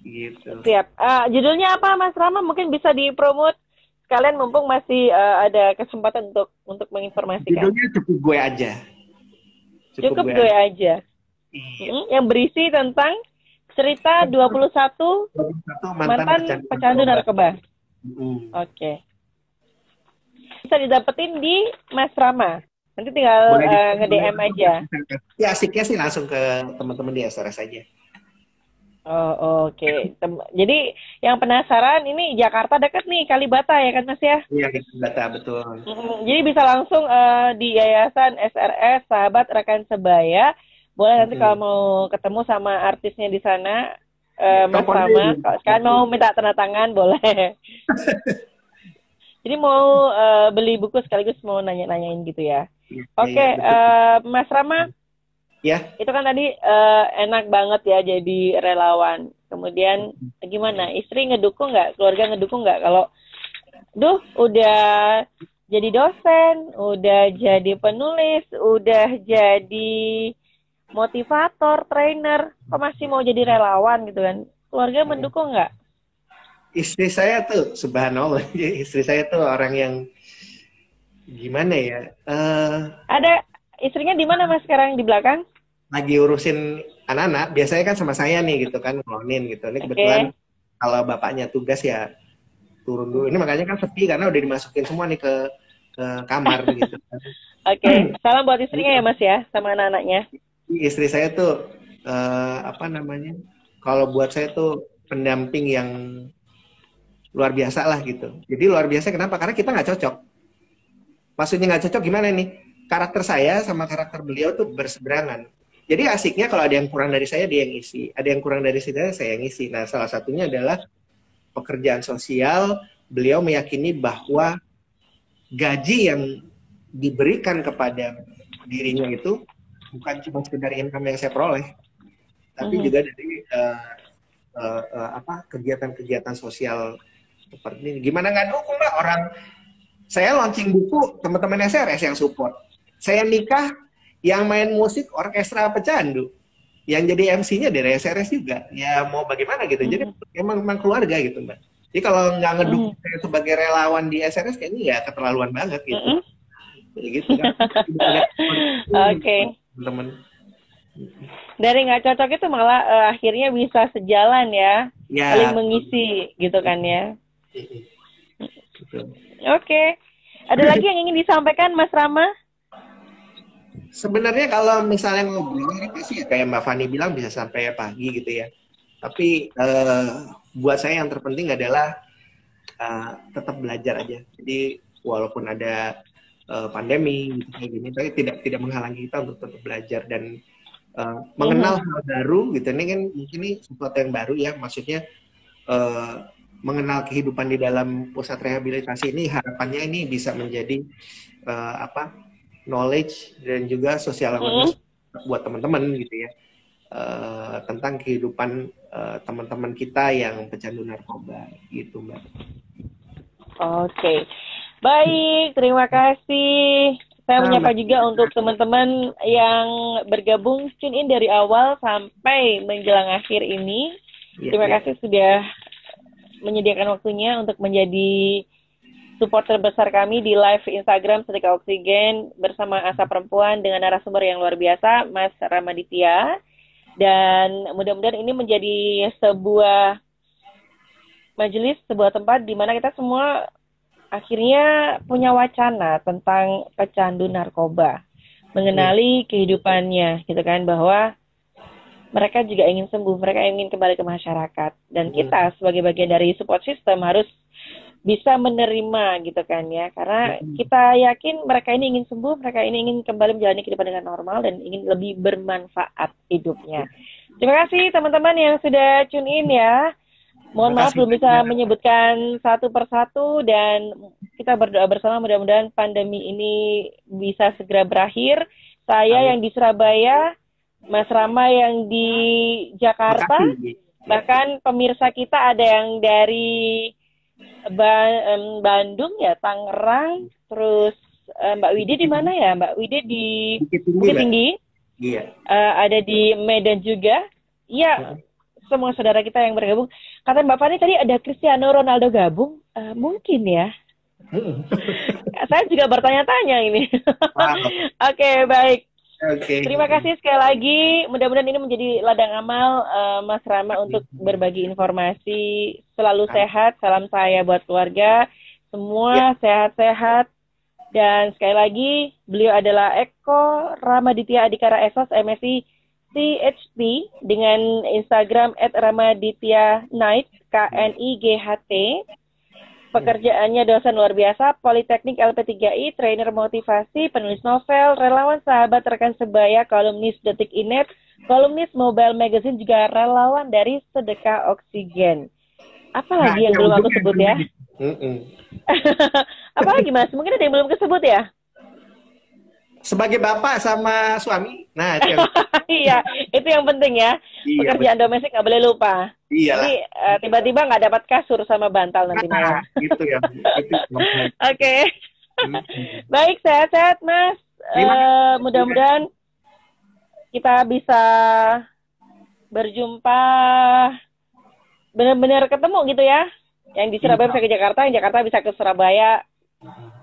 Gitu. Siap. Judulnya apa Mas Rama? Mungkin bisa dipromot sekalian mumpung masih ada kesempatan untuk menginformasikan. Judulnya Cukup Gue Aja. Cukup Gue Aja. Iya. Yang berisi tentang cerita 21 mantan pecandu narkoba. Oke. Bisa didapetin di Mas Rama. Nanti tinggal nge-DM aja. Ya, asiknya sih langsung ke teman-teman di SRS aja. Oh, oke. Jadi yang penasaran ini Jakarta dekat nih Kalibata ya kan Mas ya? Iya, Kalibata betul. Jadi bisa langsung di Yayasan SRS Sahabat Rekan Sebaya. Boleh nanti kalau mau ketemu sama artisnya di sana, Mas Rama. Kalau sekarang mau minta tanda tangan boleh. Jadi mau beli buku sekaligus mau nanya-nanyain gitu ya. Oke, Mas Rama. Ya. Itu kan tadi enak banget ya jadi relawan. Kemudian gimana? Istri ngedukung nggak? Keluarga ngedukung nggak? Kalau, udah jadi dosen, udah jadi penulis, udah jadi motivator, trainer, kok masih mau jadi relawan gitu kan? Keluarga mendukung nggak? Istri saya tuh, subhanallah, istri saya tuh orang yang gimana ya? Ada istrinya di mana Mas sekarang di belakang? Lagi urusin anak-anak, biasanya kan sama saya nih gitu kan, ngolonin gitu. Ini kebetulan kalau bapaknya tugas ya turun dulu. Ini makanya kan sepi karena udah dimasukin semua nih ke kamar gitu kan. Oke, salam buat istrinya ya Mas ya, sama anak-anaknya. Istri saya tuh kalau buat saya tuh pendamping yang luar biasa lah gitu. Jadi luar biasa kenapa? Karena kita nggak cocok. Maksudnya nggak cocok gimana nih? karakter saya sama karakter beliau tuh berseberangan. Jadi asiknya kalau ada yang kurang dari saya dia yang isi, ada yang kurang dari saya yang isi. Nah, salah satunya adalah pekerjaan sosial. Beliau meyakini bahwa gaji yang diberikan kepada dirinya itu bukan cuma sekedar income yang saya peroleh, tapi juga dari kegiatan-kegiatan sosial seperti ini. Gimana nggak dukung lah orang. Saya launching buku, teman-teman SRS yang support. Saya nikah, yang main musik orkestra pecandu, yang jadi MC-nya dari SRS juga. Ya mau bagaimana gitu. Jadi memang keluarga gitu, Mbak. Jadi kalau nggak ngedukung saya sebagai relawan di SRS, kayaknya ya keterlaluan banget gitu. Ya gitu kan. Oke. Teman. Dari nggak cocok itu malah akhirnya bisa sejalan ya, saling mengisi gitu kan ya. Oke. Ada lagi yang ingin disampaikan Mas Rama? Sebenarnya kalau misalnya ngobrol sih kayak Mbak Fani bilang bisa sampai pagi gitu ya. Tapi buat saya yang terpenting adalah tetap belajar aja. Jadi walaupun ada pandemi gitu kayak gini, tapi tidak menghalangi kita untuk tetap belajar dan mengenal hal baru gitu. Ini kan mungkin ini sesuatu yang baru ya. Maksudnya mengenal kehidupan di dalam pusat rehabilitasi ini, harapannya ini bisa menjadi knowledge dan juga social awareness buat teman-teman gitu ya, tentang kehidupan teman-teman kita yang pecandu narkoba gitu, Mbak. Oke, baik, terima kasih. Saya menyapa juga untuk teman-teman yang bergabung tune in dari awal sampai menjelang akhir ini. Terima kasih sudah menyediakan waktunya untuk menjadi support terbesar kami di live Instagram Sedekah Oksigen bersama Asa Perempuan dengan narasumber yang luar biasa, Mas Ramaditya. Dan mudah-mudahan ini menjadi sebuah majelis, sebuah tempat di mana kita semua akhirnya punya wacana tentang pecandu narkoba, mengenali kehidupannya, gitu kan, bahwa mereka juga ingin sembuh, mereka ingin kembali ke masyarakat. Dan kita sebagai bagian dari support system harus bisa menerima gitu kan ya. Karena kita yakin mereka ini ingin sembuh, mereka ini ingin kembali menjalani kehidupan dengan normal dan ingin lebih bermanfaat hidupnya. Terima kasih teman-teman yang sudah tune in ya. Mohon maaf belum bisa menyebutkan satu persatu dan kita berdoa bersama mudah-mudahan pandemi ini bisa segera berakhir. Saya yang di Surabaya, Mas Rama yang di Jakarta, bahkan pemirsa kita ada yang dari Bandung ya, Tangerang, terus Mbak Widi di mana ya? Mbak Widi di Bukit Tinggi. Iya. Ada di Medan juga. Iya, semua saudara kita yang bergabung. Kata Mbak Fani tadi ada Cristiano Ronaldo gabung, mungkin ya. Saya juga bertanya-tanya ini. Oke, baik. Terima kasih sekali lagi. Mudah-mudahan ini menjadi ladang amal Mas Rama untuk berbagi informasi. Selalu sehat. Salam saya buat keluarga. Semua sehat-sehat. Dan sekali lagi, beliau adalah Eko Ramaditya Adhikara SOS MSI CHT dengan Instagram @ramaditya_night KNIGHT. Pekerjaannya dosen luar biasa, Politeknik LP3I, trainer motivasi, penulis novel, relawan sahabat rekan sebaya, kolumnis Detik.net, kolumnis Mobile Magazine, juga relawan dari Sedekah Oksigen. Apalagi yang belum aku sebut ya? Apalagi Mas? Mungkin ada yang belum kesebut ya? Sebagai bapak sama suami. Nah, itu yang... Iya, itu yang penting ya. Pekerjaan domestik nggak boleh lupa. Iya. Jadi tiba-tiba nggak dapat kasur sama bantal nantinya. Gitu ya. Oke. Baik, sehat-sehat Mas. Mudah-mudahan kita bisa berjumpa, benar-benar ketemu gitu ya. Yang di Surabaya bisa ke Jakarta, yang Jakarta bisa ke Surabaya,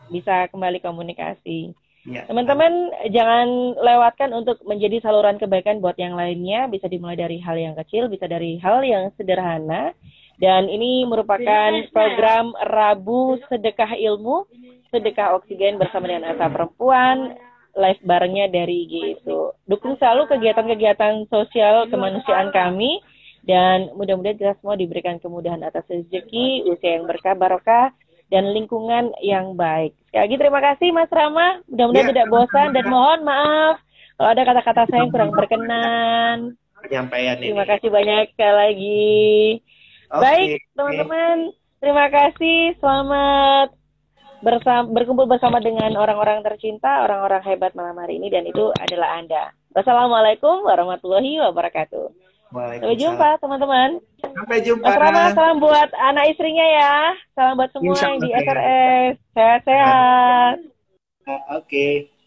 bisa kembali komunikasi. Ya. Teman-teman jangan lewatkan untuk menjadi saluran kebaikan buat yang lainnya. Bisa dimulai dari hal yang kecil, bisa dari hal yang sederhana. Dan ini merupakan program Rabu Sedekah Ilmu, Sedekah Oksigen bersama dengan Asa Perempuan, live barengnya dari IG itu. Dukung selalu kegiatan-kegiatan sosial kemanusiaan kami. Dan mudah-mudahan kita semua diberikan kemudahan atas rezeki, usia yang berkah, barokah, dan lingkungan yang baik. Sekali lagi terima kasih Mas Rama, mudah-mudahan Ya, tidak bosan dan mohon maaf kalau ada kata-kata saya yang kurang berkenan. penyampaian ini. Terima kasih banyak sekali lagi. Oke. Baik, teman-teman. Terima kasih. Selamat berkumpul bersama dengan orang-orang tercinta, orang-orang hebat malam hari ini, dan itu adalah Anda. Wassalamualaikum warahmatullahi wabarakatuh. Sampai jumpa, teman-teman. Sampai jumpa. Mas Rama, salam buat anak istrinya ya. Salam buat semua yang di SRS. Sehat-sehat. Oke.